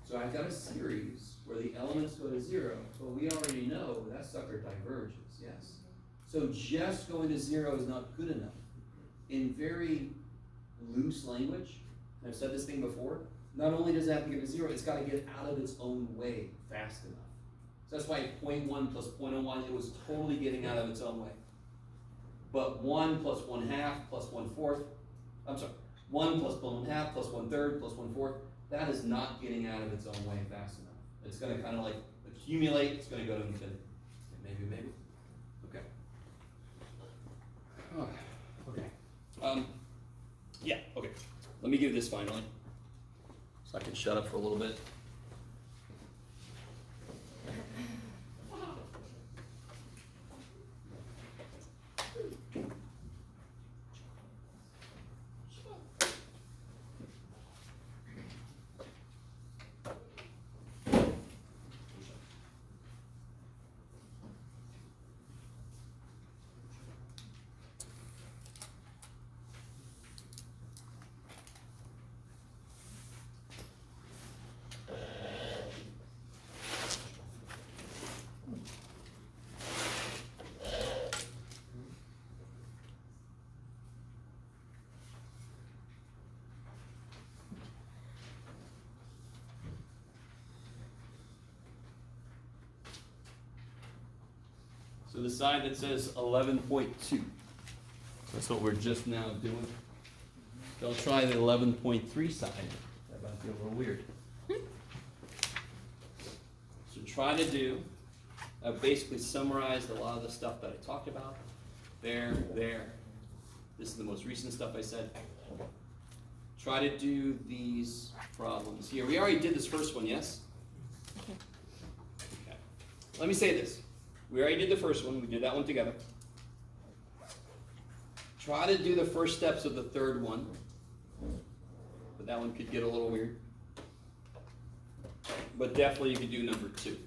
So I've got a series where the elements go to 0, but we already know that sucker diverges, yes? So just going to 0 is not good enough. In very loose language, and I've said this thing before, not only does it have to get to 0, it's got to get out of its own way fast enough. So that's why 0.1 plus 0.01, it was totally getting out of its own way. But 1 plus 1/2 plus 1/4, 1 plus 1/2 plus 1/3 plus 1/4, that is not getting out of its own way fast enough. It's going to kind of like accumulate, it's going to go to infinity. Maybe. Okay. Oh, okay. Yeah, okay. Let me give this finally, so I can shut up for a little bit. So the side that says 11.2, that's what we're just now doing. Don't try the 11.3 side. That might be a little weird. So try to do, I've basically summarized a lot of the stuff that I talked about. There. This is the most recent stuff I said. Try to do these problems here. We already did this first one, yes? Okay. Let me say this. We already did the first one. We did that one together. Try to do the first steps of the third one. But that one could get a little weird. But definitely you could do number 2.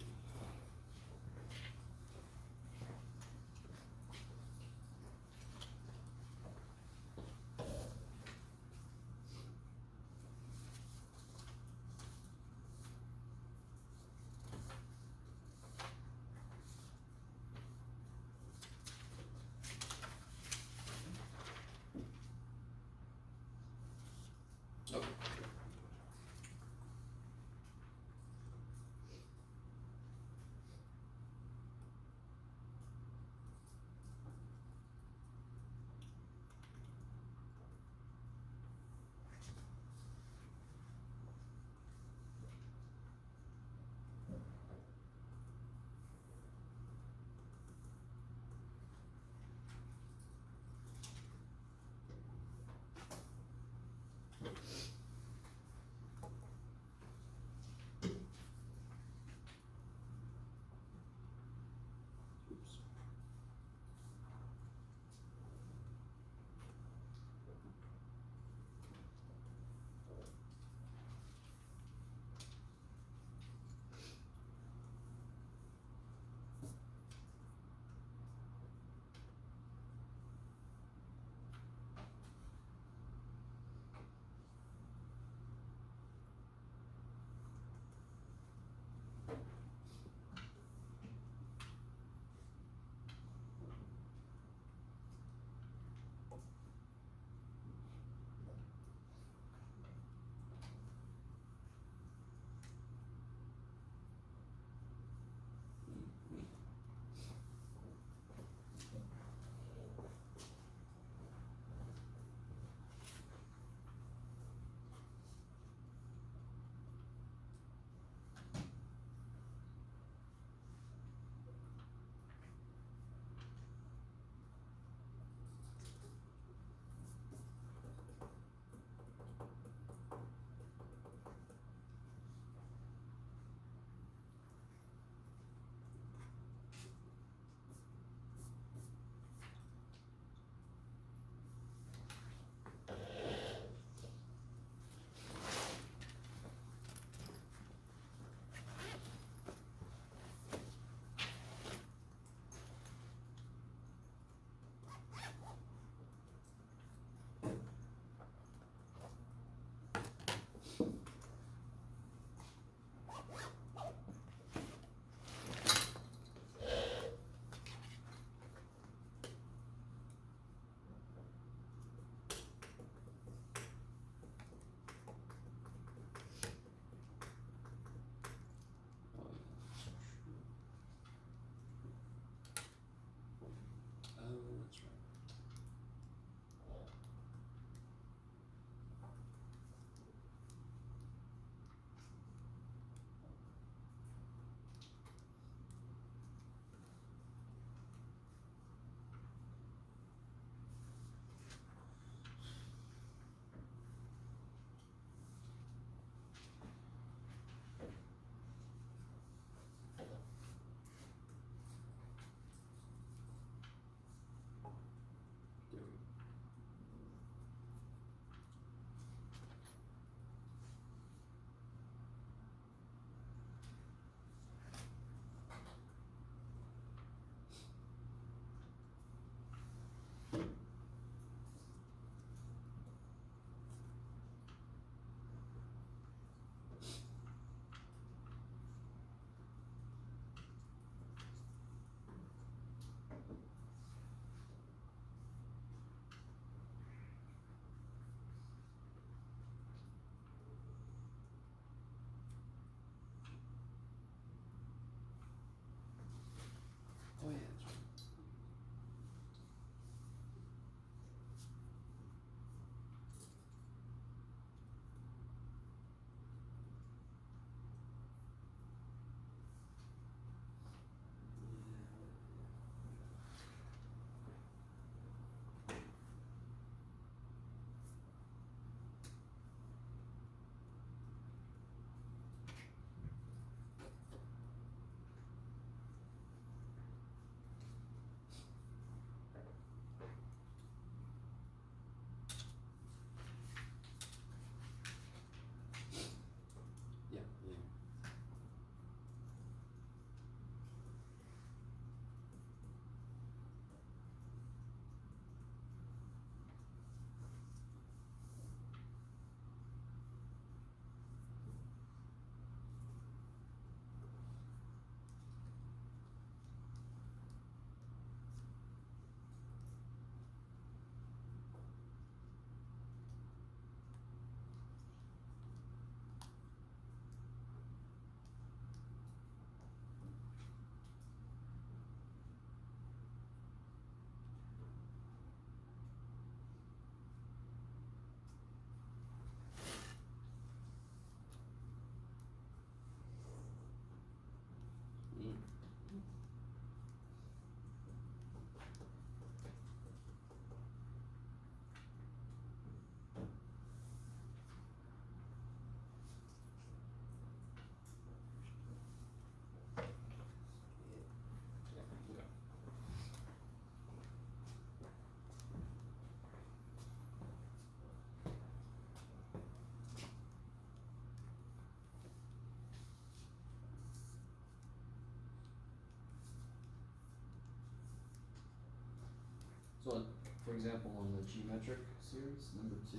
So, for example, on the geometric series, number 2.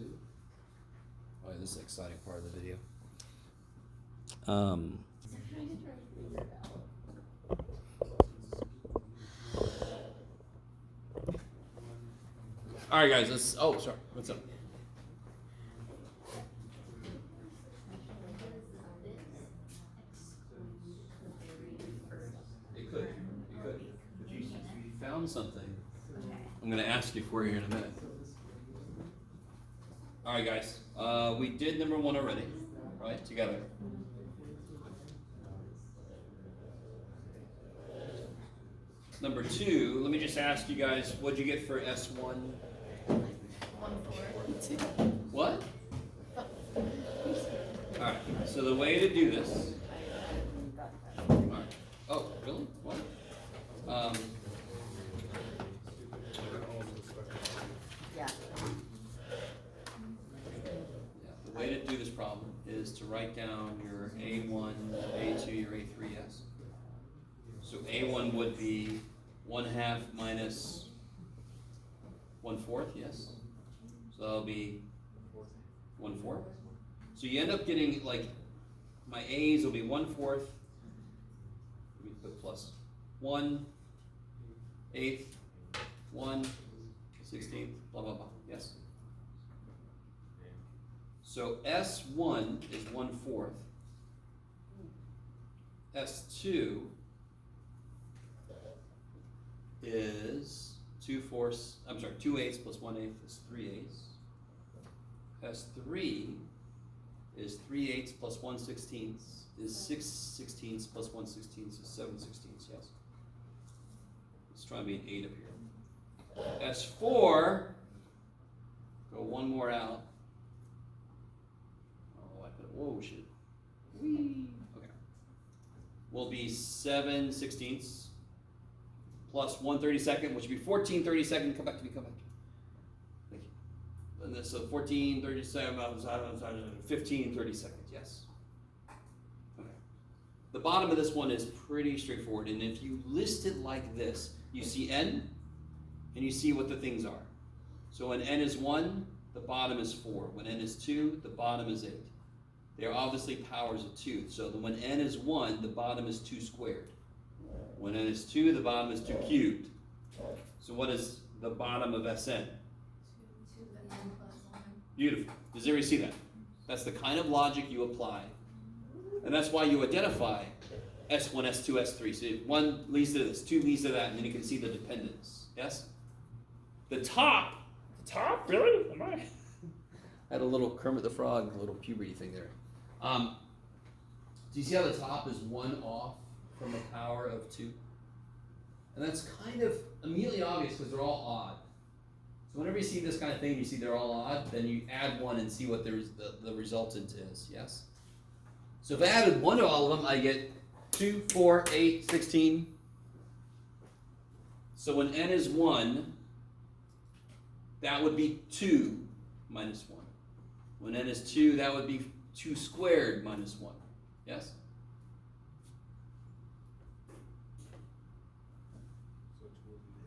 Oh, yeah, this is the exciting part of the video. All right, guys. Let's. Oh, sorry. What's up? It could. It could. But you found something. I'm going to ask you for here in a minute. All right, guys. We did number 1 already, right? Together. Number 2. Let me just ask you guys, what'd you get for S1? 1/4. What? All right. So the way to do this. All right. Oh, really? What? Yeah. The way to do this problem is to write down your A1, A2, your A3, yes? So A1 would be 1/2 minus 1/4, yes? So that'll be 1/4. So you end up getting, like, my A's will be 1/4, let me put plus 1/8, 1/16, blah, blah, blah, yes? So S1 is 1/4. S2 is 2/8 plus 1/8 is 3/8. S3 is 3/8 plus 1/16 is 6/16 plus 1/16 is 7/16, yes? Let's try to be an 8 up here. S4, go one more out. Oh, I put, whoa, shit. Whee. Okay. Will be 7/16 plus 1/32, which would be 14/32. Come back to me, come back. Thank you. And this, so 14/37, 15/32, yes. Okay. The bottom of this one is pretty straightforward, and if you list it like this, you see n, and you see what the things are. So when n is 1, the bottom is 4. When n is 2, the bottom is 8. They are obviously powers of 2. So when n is 1, the bottom is 2 squared. When n is 2, the bottom is 2 cubed. So what is the bottom of Sn? 2n plus 1. Beautiful. Does everybody see that? That's the kind of logic you apply. And that's why you identify S1, S2, S3. So 1 leads to this, 2 leads to that, and then you can see the dependence. Yes? The top, really? Am I? I had a little Kermit the Frog, a little puberty thing there. Do you see how the top is 1 off from a power of 2? And that's kind of immediately obvious because they're all odd. So whenever you see this kind of thing, you see they're all odd, then you add 1 and see what the resultant is, yes? So if I added 1 to all of them, I get 2, 4, 8, 16. So when n is 1, that would be 2 minus 1. When n is 2, that would be 2 squared minus 1. Yes?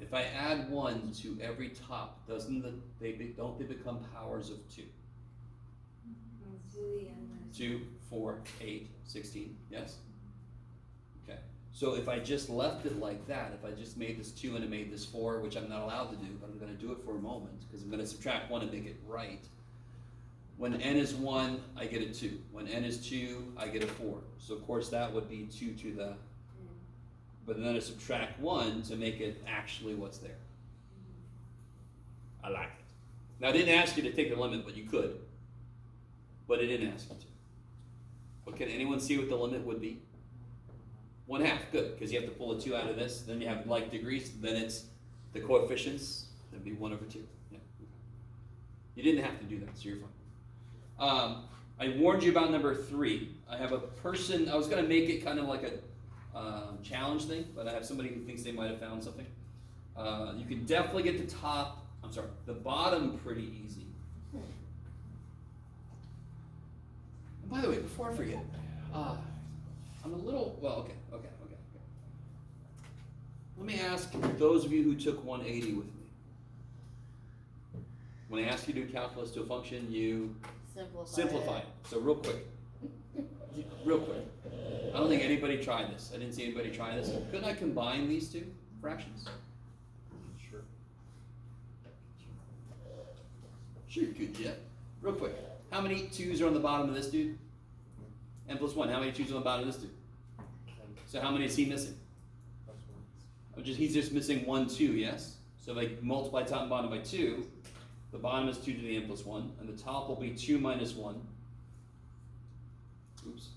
If I add 1 to every top, don't they become powers of 2? 2, 4, 8, 16. Yes? Okay. So if I just left it like that, if I just made this 2 and I made this 4, which I'm not allowed to do, but I'm going to do it for a moment, because I'm going to subtract 1 and make it right. When n is 1, I get a 2. When n is 2, I get a 4. So of course that would be 2 to the, but then I subtract 1 to make it actually what's there. I like it. Now I didn't ask you to take the limit, but you could. But it didn't ask you to. But can anyone see what the limit would be? 1/2, good, because you have to pull a 2 out of this, then you have like degrees, then it's the coefficients, that'd be 1/2. Yeah. You didn't have to do that, so you're fine. I warned you about number 3. I have a person, I was going to make it kind of like a challenge thing, but I have somebody who thinks they might have found something. You can definitely get the bottom pretty easy. And by the way, before I forget, I'm a little, okay. Let me ask those of you who took 180 with me. When I ask you to do calculus to a function, you Simplify. simplify it. So real quick. Real quick. I don't think anybody tried this. I didn't see anybody try this. Couldn't I combine these two fractions? Sure. Sure you could, Jeff. Real quick. How many 2's are on the bottom of this dude? N plus 1. How many 2's are on the bottom of this dude? So how many is he missing? Plus one. He's just missing 1, 2, yes? So if I multiply top and bottom by 2, the bottom is 2 to the n plus 1, and the top will be 2 minus 1. Oops.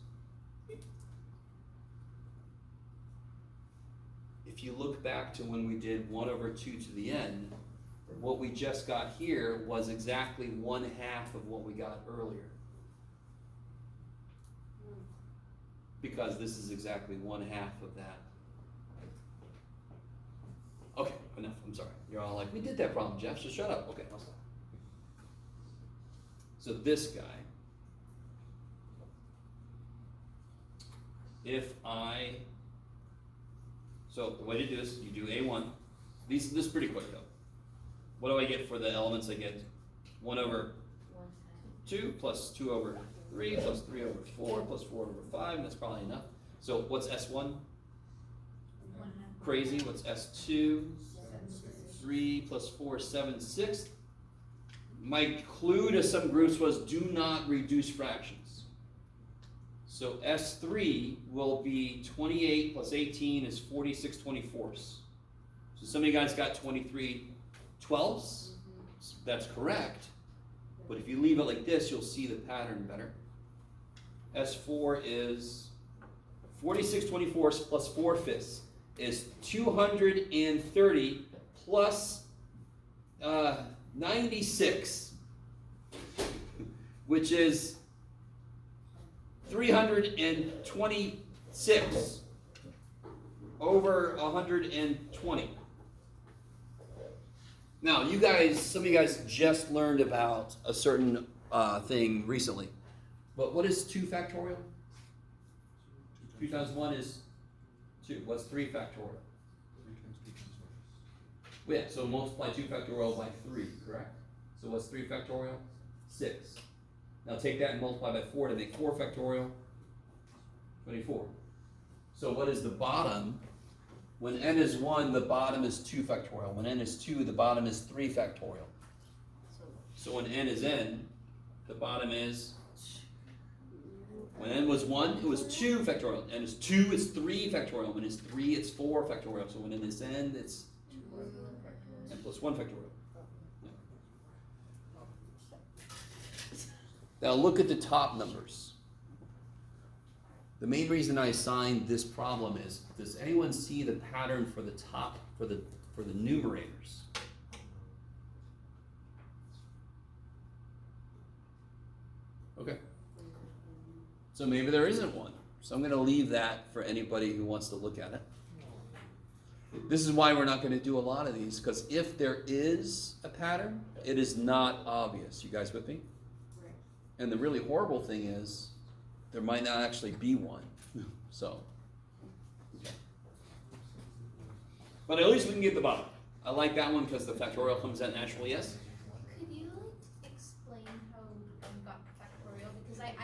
If you look back to when we did 1 over 2 to the n, what we just got here was exactly 1/2 of what we got earlier. Because this is exactly 1/2 of that. Okay, enough, I'm sorry. You're all like, we did that problem, Jeff, so shut up. Okay, I'll stop. So this guy, so the way to do this, you do A1. This is pretty quick though. What do I get for the elements? I get 1 over 2 plus 2 over 3 plus 3 over 4 plus 4 over 5, and that's probably enough. So what's S1? Crazy. What's S2? 3 plus 4, 7, 6. My clue to some groups was do not reduce fractions. So S3 will be 28 plus 18 is 46 24ths. So some of you guys got 23 12ths. That's correct. But if you leave it like this, you'll see the pattern better. S4 is 46 24ths plus 4/5 is 230 plus 96, which is 326 over 120. Now, you guys, some of you guys just learned about a certain thing recently. But what is 2 factorial? 2 times 1 is 2. What's 3 factorial? 3 times 2 times 1. Yeah, so multiply 2 factorial by 3, correct? So what's 3 factorial? 6. Now take that and multiply by 4 to make 4 factorial, 24. So what is the bottom? When n is 1, the bottom is 2 factorial. When n is 2, the bottom is 3 factorial. So when n is n, the bottom is, when n was 1, it was 2 factorial. N is 2, it's 3 factorial. When it's 3, it's 4 factorial. So when n is n, it's n plus 1 factorial. Now look at the top numbers. The main reason I assigned this problem is, does anyone see the pattern for the top, for the numerators? Okay. So maybe there isn't one. So I'm going to leave that for anybody who wants to look at it. This is why we're not going to do a lot of these, because if there is a pattern, it is not obvious. You guys with me? And the really horrible thing is, there might not actually be one. So, okay. But at least we can get the bottom. I like that one because the factorial comes out naturally, yes? Could you explain how you got factorial? Because I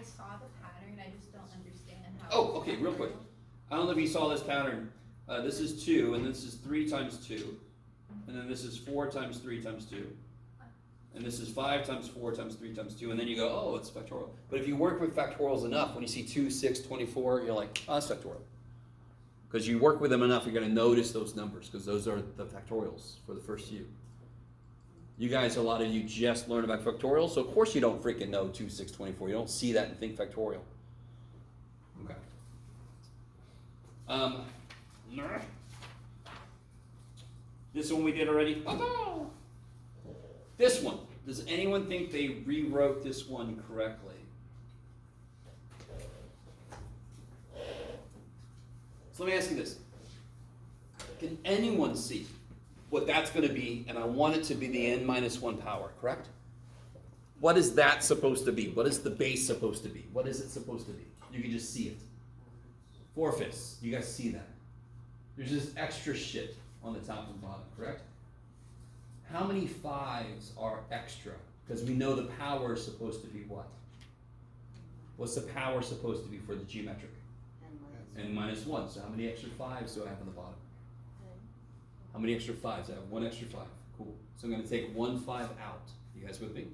saw the pattern, I just don't understand how. Oh, okay, real quick. I don't know if you saw this pattern. This is 2, and this is 3 times 2. And then this is 4 times 3 times 2. And this is 5 times 4 times 3 times 2, and then you go, oh, it's factorial. But if you work with factorials enough, when you see 2, 6, 24, you're like, oh, that's factorial. Because you work with them enough, you're going to notice those numbers, because those are the factorials for the first few. You guys, a lot of you just learned about factorials, so of course you don't freaking know 2, 6, 24. You don't see that and think factorial. Okay. This one we did already. This one. Does anyone think they rewrote this one correctly? So let me ask you this. Can anyone see what that's going to be? And I want it to be the n minus 1 power, correct? What is that supposed to be? What is the base supposed to be? What is it supposed to be? You can just see it. 4/5. You guys see that? There's this extra shit on the top and bottom, correct? how many 5s are extra? Because we know the power is supposed to be what? What's the power supposed to be for the geometric? And minus N minus 1. So how many extra 5s do I have on the bottom? Okay. How many extra 5s? I have 1 extra 5. Cool. So I'm going to take 1 5 out. You guys with me?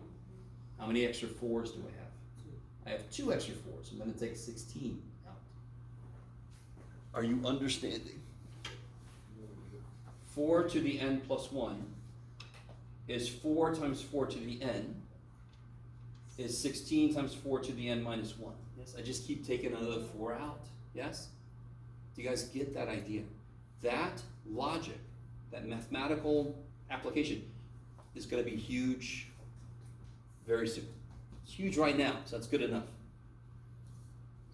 How many extra 4s do I have? I have 2 extra 4s. I'm going to take 16 out. Are you understanding? 4 to the n plus 1 is 4 times 4 to the n is 16 times 4 to the n minus 1. Yes, I just keep taking another 4 out. Yes? Do you guys get that idea? That logic, that mathematical application is going to be huge very soon. It's huge right now, so that's good enough.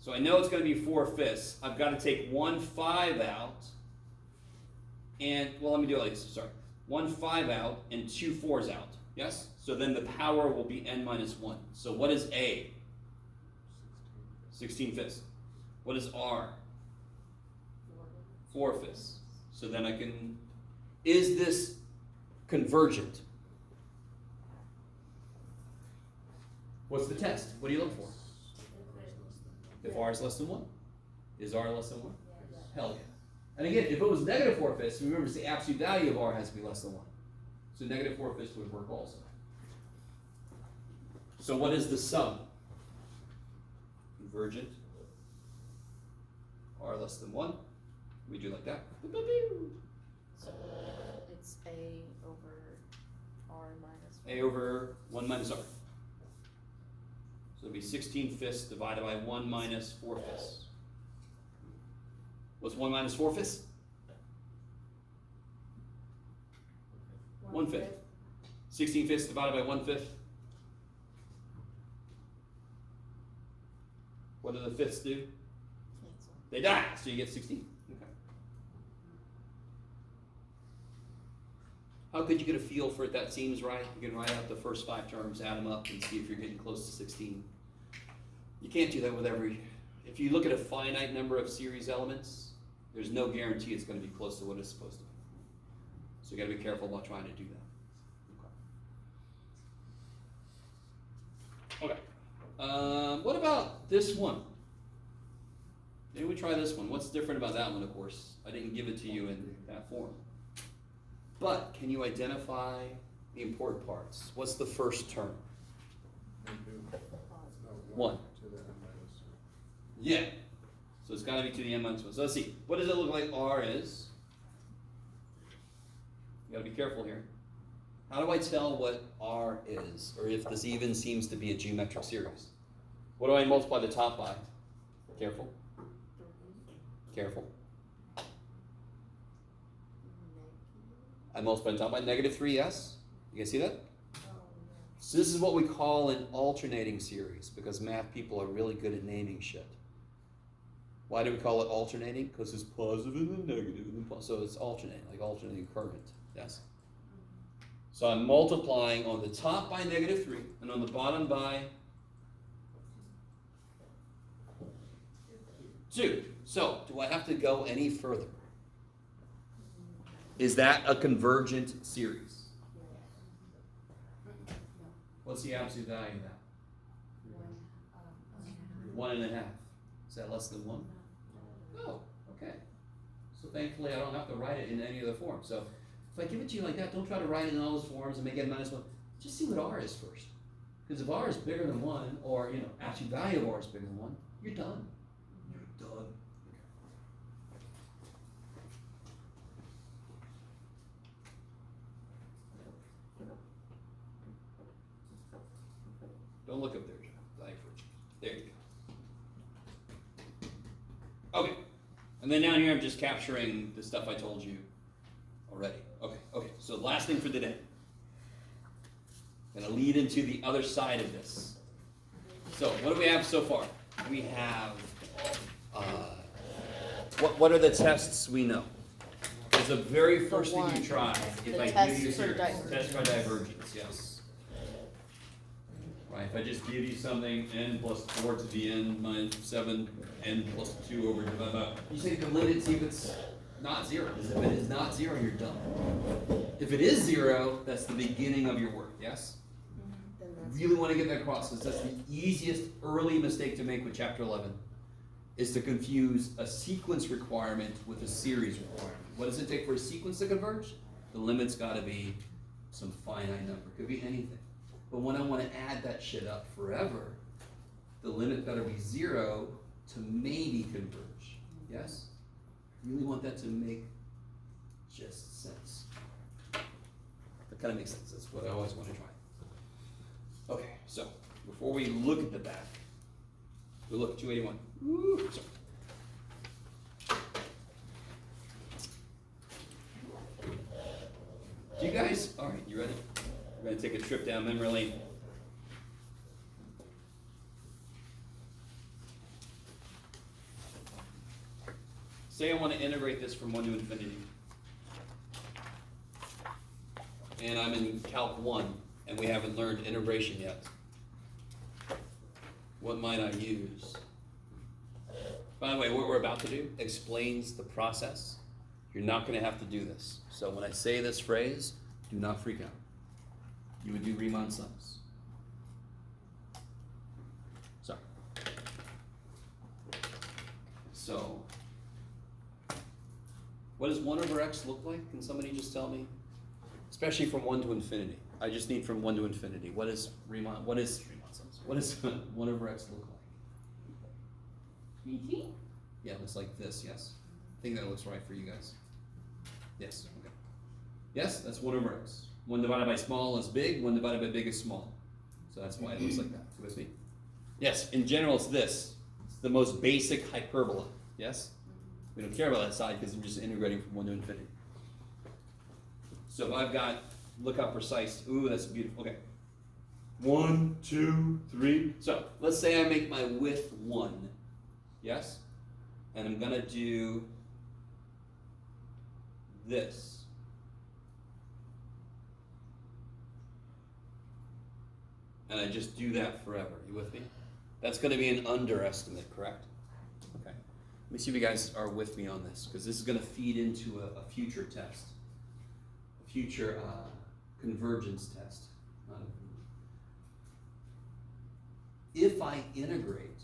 So I know it's going to be 4/5. I've got to take 1 5 out. And, well, let me do it like this. Sorry. 1 5 out and 2 4s out. Yes? So then the power will be n minus 1. So what is A? 16/5. What is R? 4/5. So then I can, is this convergent? What's the test? What do you look for? If R is less than 1. Is R less than 1? Hell yeah. And again, if it was negative 4/5, remember the absolute value of R has to be less than 1. So negative 4/5 would work also. So what is the sum? Convergent. R less than 1. We do like that. So it's A over R minus 1. A over 1 minus R. So it'll be 16/5 divided by 1 minus 4/5. What's 1 minus 4/5? 1/5. 16/5 divided by 1/5. What do the fifths do? Cancel. They die, so you get 16. Okay. How could you get a feel for it that seems right? You can write out the first 5 terms, add them up, and see if you're getting close to 16. You can't do that with every. If you look at a finite number of series elements, there's no guarantee it's going to be close to what it's supposed to be. So you got to be careful about trying to do that. Okay. What about this one? Maybe we try this one. What's different about that one, of course? I didn't give it to you in that form. But can you identify the important parts? What's the first term? One. To the n minus 1. Yeah. So it's got to be to the n minus 1. So let's see. What does it look like R is? You got to be careful here. How do I tell what R is, or if this even seems to be a geometric series? What do I multiply the top by? Careful. Careful. I multiply the top by -3, yes? You guys see that? So this is what we call an alternating series, because math people are really good at naming shit. Why do we call it alternating? Because it's positive and then negative and then positive. So it's alternating, like alternating current, yes? So I'm multiplying on the top by -3 and on the bottom by 2. So do I have to go any further? Is that a convergent series? What's the absolute value of that? 1.5. Is that less than 1? Oh, okay. So thankfully I don't have to write it in any other form. So if I give it to you like that, don't try to write it in all those forms and make it -1. Just see what R is first. Because if R is bigger than 1, or absolute value of R is bigger than 1, you're done. You're done. Don't look up there, John. There you go. Okay. And then down here, I'm just capturing the stuff I told you already. Okay. So last thing for the day. Gonna lead into the other side of this. So what do we have so far? We have, what are the tests we know? It's the very first thing you try. If I give you a series, test for divergence, yes. Right, if I just give you something, n plus 4 to the n minus 7, n plus 2 over divided by, you say you can limit it, see if it's not 0. If it is not 0, you're done. If it is 0, that's the beginning of your work, yes? Then that's. Really want to get that across, because that's the easiest early mistake to make with chapter 11, is to confuse a sequence requirement with a series requirement. What does it take for a sequence to converge? The limit's got to be some finite number. Could be anything. But when I want to add that shit up forever, the limit better be 0 to maybe converge. Yes? Really want that to make just sense. That kind of makes sense. That's what I always want to try. Okay, so before we look at the back, we look at 281. Woo, sorry. Do you guys, all right, you ready? We're gonna take a trip down memory lane. Say I want to integrate this from 1 to infinity. And I'm in Calc 1, and we haven't learned integration yet. What might I use? By the way, what we're about to do explains the process. You're not going to have to do this. So when I say this phrase, do not freak out. You would do Riemann sums. So, what does 1 over x look like? Can somebody just tell me? Especially from 1 to infinity. I just need from 1 to infinity. What is Riemann sums? What does 1 over x look like? BT? Yeah, it looks like this, yes? I think that looks right for you guys. Yes, okay. Yes, that's 1 over x. 1 divided by small is big, 1 divided by big is small. So that's why it looks like that. You with me? Yes, in general it's this. It's the most basic hyperbola, yes? We don't care about that side because I'm just integrating from 1 to infinity. So if I've got, look how precise, ooh, that's beautiful, okay. 1, 2, 3. So let's say I make my width 1, yes? And I'm gonna do this. And I just do that forever. You with me? That's gonna be an underestimate, correct? Okay. Let me see if you guys are with me on this, because this is gonna feed into a future test. A future convergence test. If I integrate,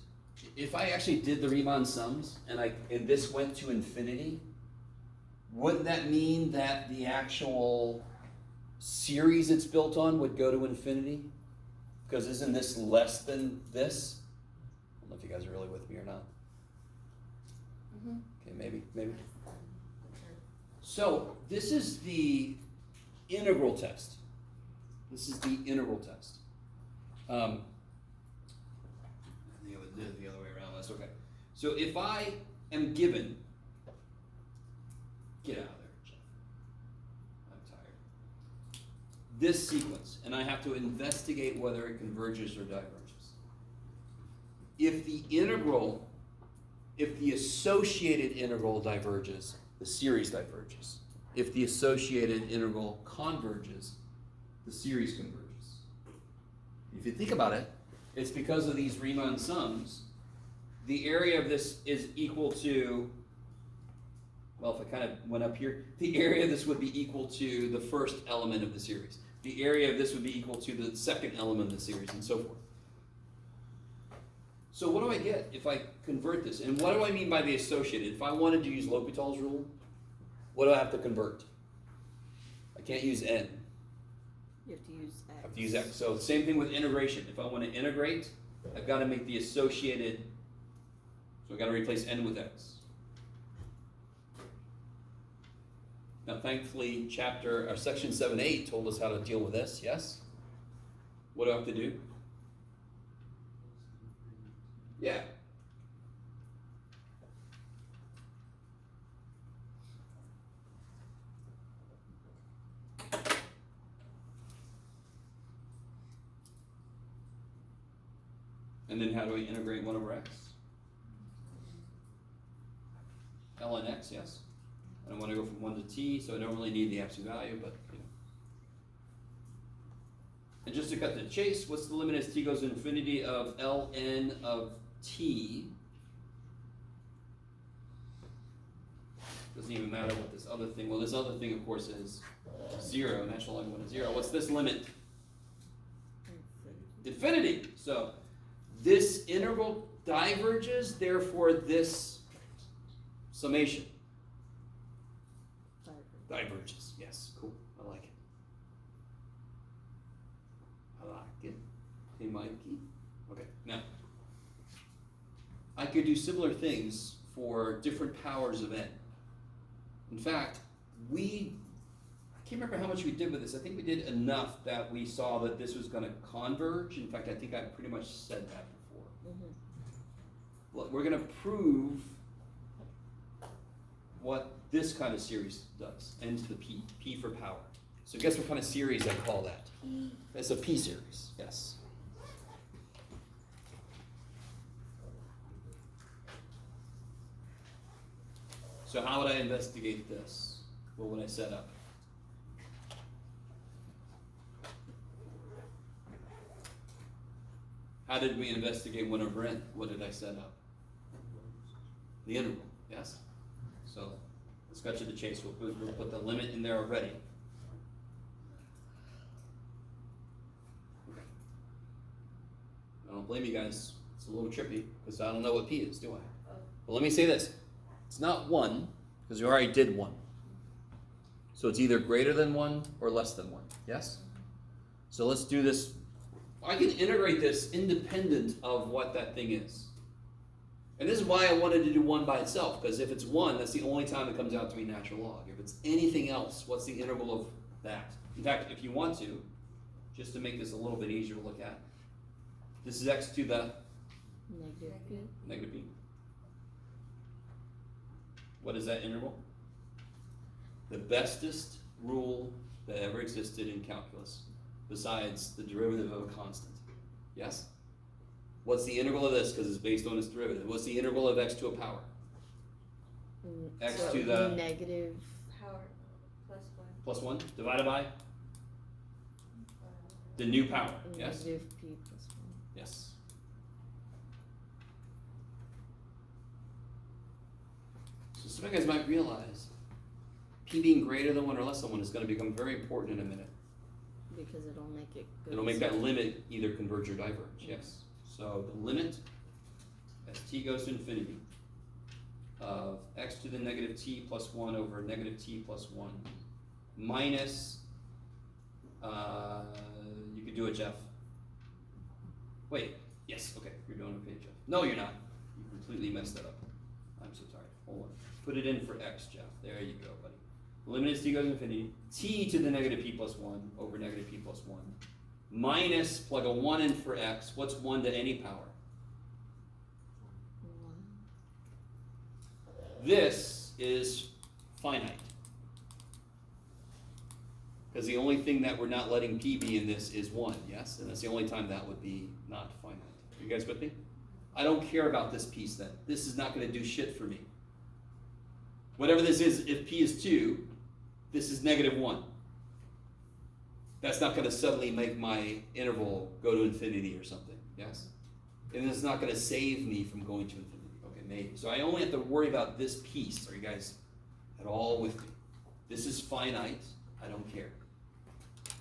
if I actually did the Riemann sums and this went to infinity, wouldn't that mean that the actual series it's built on would go to infinity? Because isn't this less than this? I don't know if you guys are really with me or not. Mm-hmm. Okay, maybe. So this is the integral test. This is the integral test. I think I would do it the other way around. That's okay. So if I am given, get out of there, Jeff. I'm tired. This sequence, and I have to investigate whether it converges or diverges. If the associated integral diverges, the series diverges. If the associated integral converges, the series converges. If you think about it, it's because of these Riemann sums. The area of this is equal to, well, if I kind of went up here, the area of this would be equal to the first element of the series. The area of this would be equal to the second element of the series, and so forth. So what do I get if I convert this? And what do I mean by the associated? If I wanted to use L'Hopital's rule, what do I have to convert? I can't use n. You have to use x. I have to use x. So same thing with integration. If I want to integrate, I've got to make the associated, so I've got to replace n with x. Now thankfully section 7.8 told us how to deal with this, yes? What do I have to do? Yeah. And then how do I integrate 1 over x? ln x, yes? I want to go from 1 to t, so I don't really need the absolute value, but you know. And just to cut to the chase, what's the limit as t goes to infinity of ln of t? Doesn't even matter what this other thing, well, this other thing, of course, is 0, natural log 1 is 0. What's this limit? Infinity. So this integral diverges, therefore this summation diverges. Yes, cool. I like it. I like it. Hey, Mikey. Okay, now I could do similar things for different powers of n. In fact, I can't remember how much we did with this. I think we did enough that we saw that this was going to converge. In fact, I think I pretty much said that before. Well, we're going to prove what this kind of series does, n to the p, p for power. So guess what kind of series I call that? It's a p series, yes. So how would I investigate this? What would I set up? How did we investigate 1 over n? What did I set up? The integral, yes? So let's cut to the chase. We'll put the limit in there already. Okay. I don't blame you guys. It's a little trippy because I don't know what p is, do I? But let me say this. It's not 1 because we already did 1. So it's either greater than 1 or less than 1, yes? So let's do this. I can integrate this independent of what that thing is. And this is why I wanted to do 1 by itself, because if it's 1, that's the only time it comes out to be natural log. If it's anything else, what's the integral of that? In fact, if you want to, just to make this a little bit easier to look at, this is x to the negative p. What is that integral? The bestest rule that ever existed in calculus, besides the derivative of a constant. Yes? What's the integral of this? Because it's based on its derivative. What's the integral of x to a power? X So to the negative Power plus 1 divided by the new power. Yes? negative p plus 1. Yes. So some of you guys might realize p being greater than 1 or less than 1 is going to become very important in a minute. Because it'll make it good. It'll make that limit either converge or diverge, yes. So the limit as t goes to infinity of x to the negative t plus 1 over negative t plus 1 minus, you could do it, Jeff. Wait, yes, okay, you're doing okay, Jeff. No, you're not. You completely messed that up. I'm so sorry. Hold on. Put it in for x, Jeff. There you go, buddy. The limit as t goes to infinity, t to the negative p plus 1 over negative p plus 1 minus, plug a 1 in for x. What's 1 to any power? 1. This is finite. Because the only thing that we're not letting p be in this is 1, yes? And that's the only time that would be not finite. You guys with me? I don't care about this piece then. This is not going to do shit for me. Whatever this is, if p is 2, this is negative 1. That's not going to suddenly make my interval go to infinity or something, yes? And it's not going to save me from going to infinity. Okay, maybe. So I only have to worry about this piece. Are you guys at all with me? This is finite. I don't care.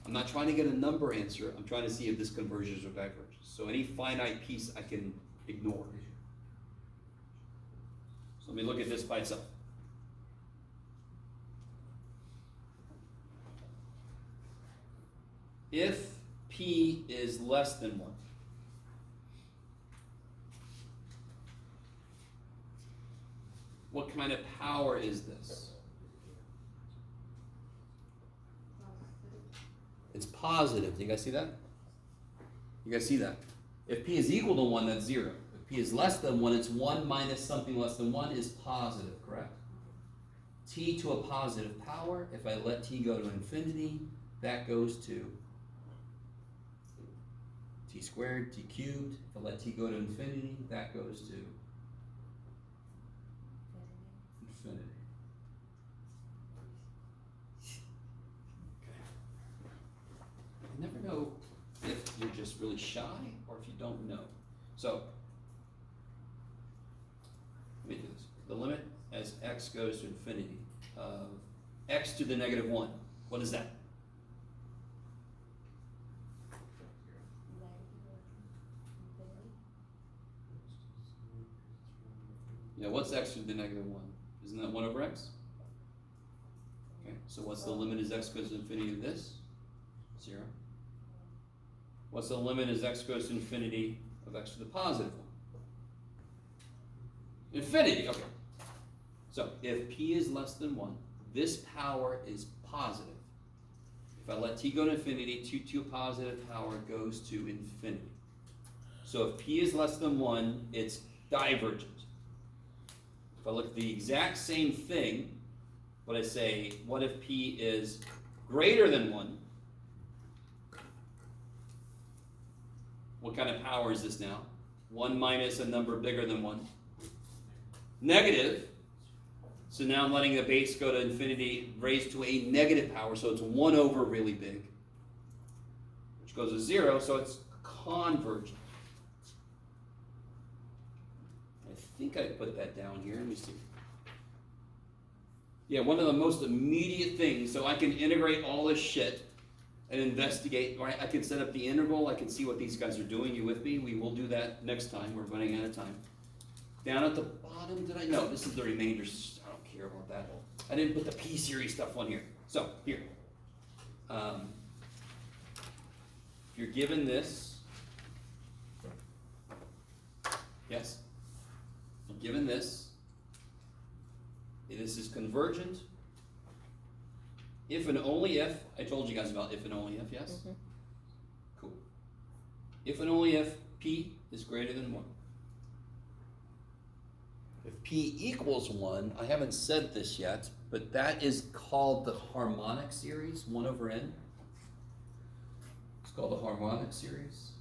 I'm not trying to get a number answer. I'm trying to see if this converges or diverges. So any finite piece I can ignore. So let me look at this by itself. If p is less than 1, what kind of power is this? It's positive. Do you guys see that? You guys see that? If p is equal to 1, that's 0. If p is less than 1, it's 1 minus something less than 1 is positive, correct? T to a positive power, if I let t go to infinity, that goes to t squared, t cubed. If I let t go to infinity, that goes to infinity. You never know if you're just really shy or if you don't know. So, let me do this. The limit as x goes to infinity of x to the negative 1. What is that? Yeah, what's x to the negative 1? Isn't that 1 over x? Okay, so what's the limit as x goes to infinity of this? 0. What's the limit as x goes to infinity of x to the positive 1? Infinity, okay. So if p is less than 1, this power is positive. If I let t go to infinity, 2 to a positive power goes to infinity. So if p is less than 1, it's divergent. If I look at the exact same thing, but I say, what if p is greater than 1? What kind of power is this now? 1 minus a number bigger than 1. Negative. So now I'm letting the base go to infinity, raised to a negative power, so it's 1 over really big, which goes to 0, so it's convergent. I think I put that down here. Let me see. Yeah, one of the most immediate things, so I can integrate all this shit and investigate, right? I can set up the integral, I can see what these guys are doing. You with me? We will do that next time. We're running out of time. Down at the bottom, did I? No, this is the remainders. I don't care about that. I didn't put the p-series stuff on here. So, here. If you're given this, yes? Given this is convergent if and only if, I told you guys about if and only if, yes? Mhm. Cool. If and only if p is greater than 1. If p equals 1, I haven't said this yet, but that is called the harmonic series, 1 over n. It's called the harmonic series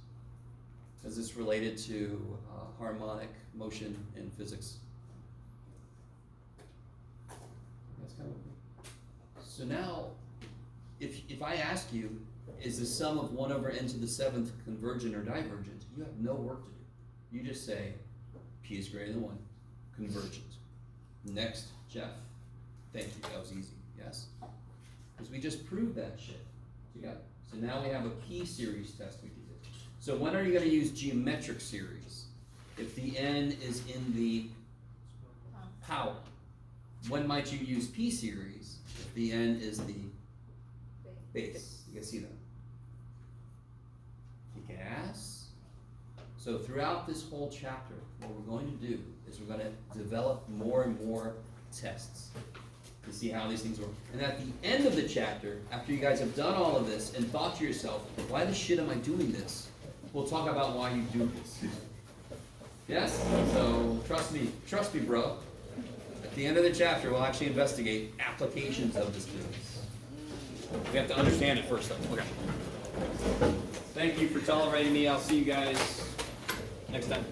because it's related to harmonic motion in physics. That's kind of so now, if I ask you, is the sum of 1 over n to the 7th convergent or divergent, you have no work to do. You just say p is greater than 1, convergent. Next, Jeff. Thank you, that was easy, yes? Because we just proved that shit together. So now we have a p-series test we can do. So when are you going to use geometric series? If the n is in the power. When might you use p-series if the n is the base? You can see that. Yes. So throughout this whole chapter, what we're going to do is we're going to develop more and more tests to see how these things work. And at the end of the chapter, after you guys have done all of this and thought to yourself, why the shit am I doing this? We'll talk about why you do this. Yes? So trust me, bro. At the end of the chapter, we'll actually investigate applications of this business. We have to understand it first, though. Okay. Thank you for tolerating me. I'll see you guys next time.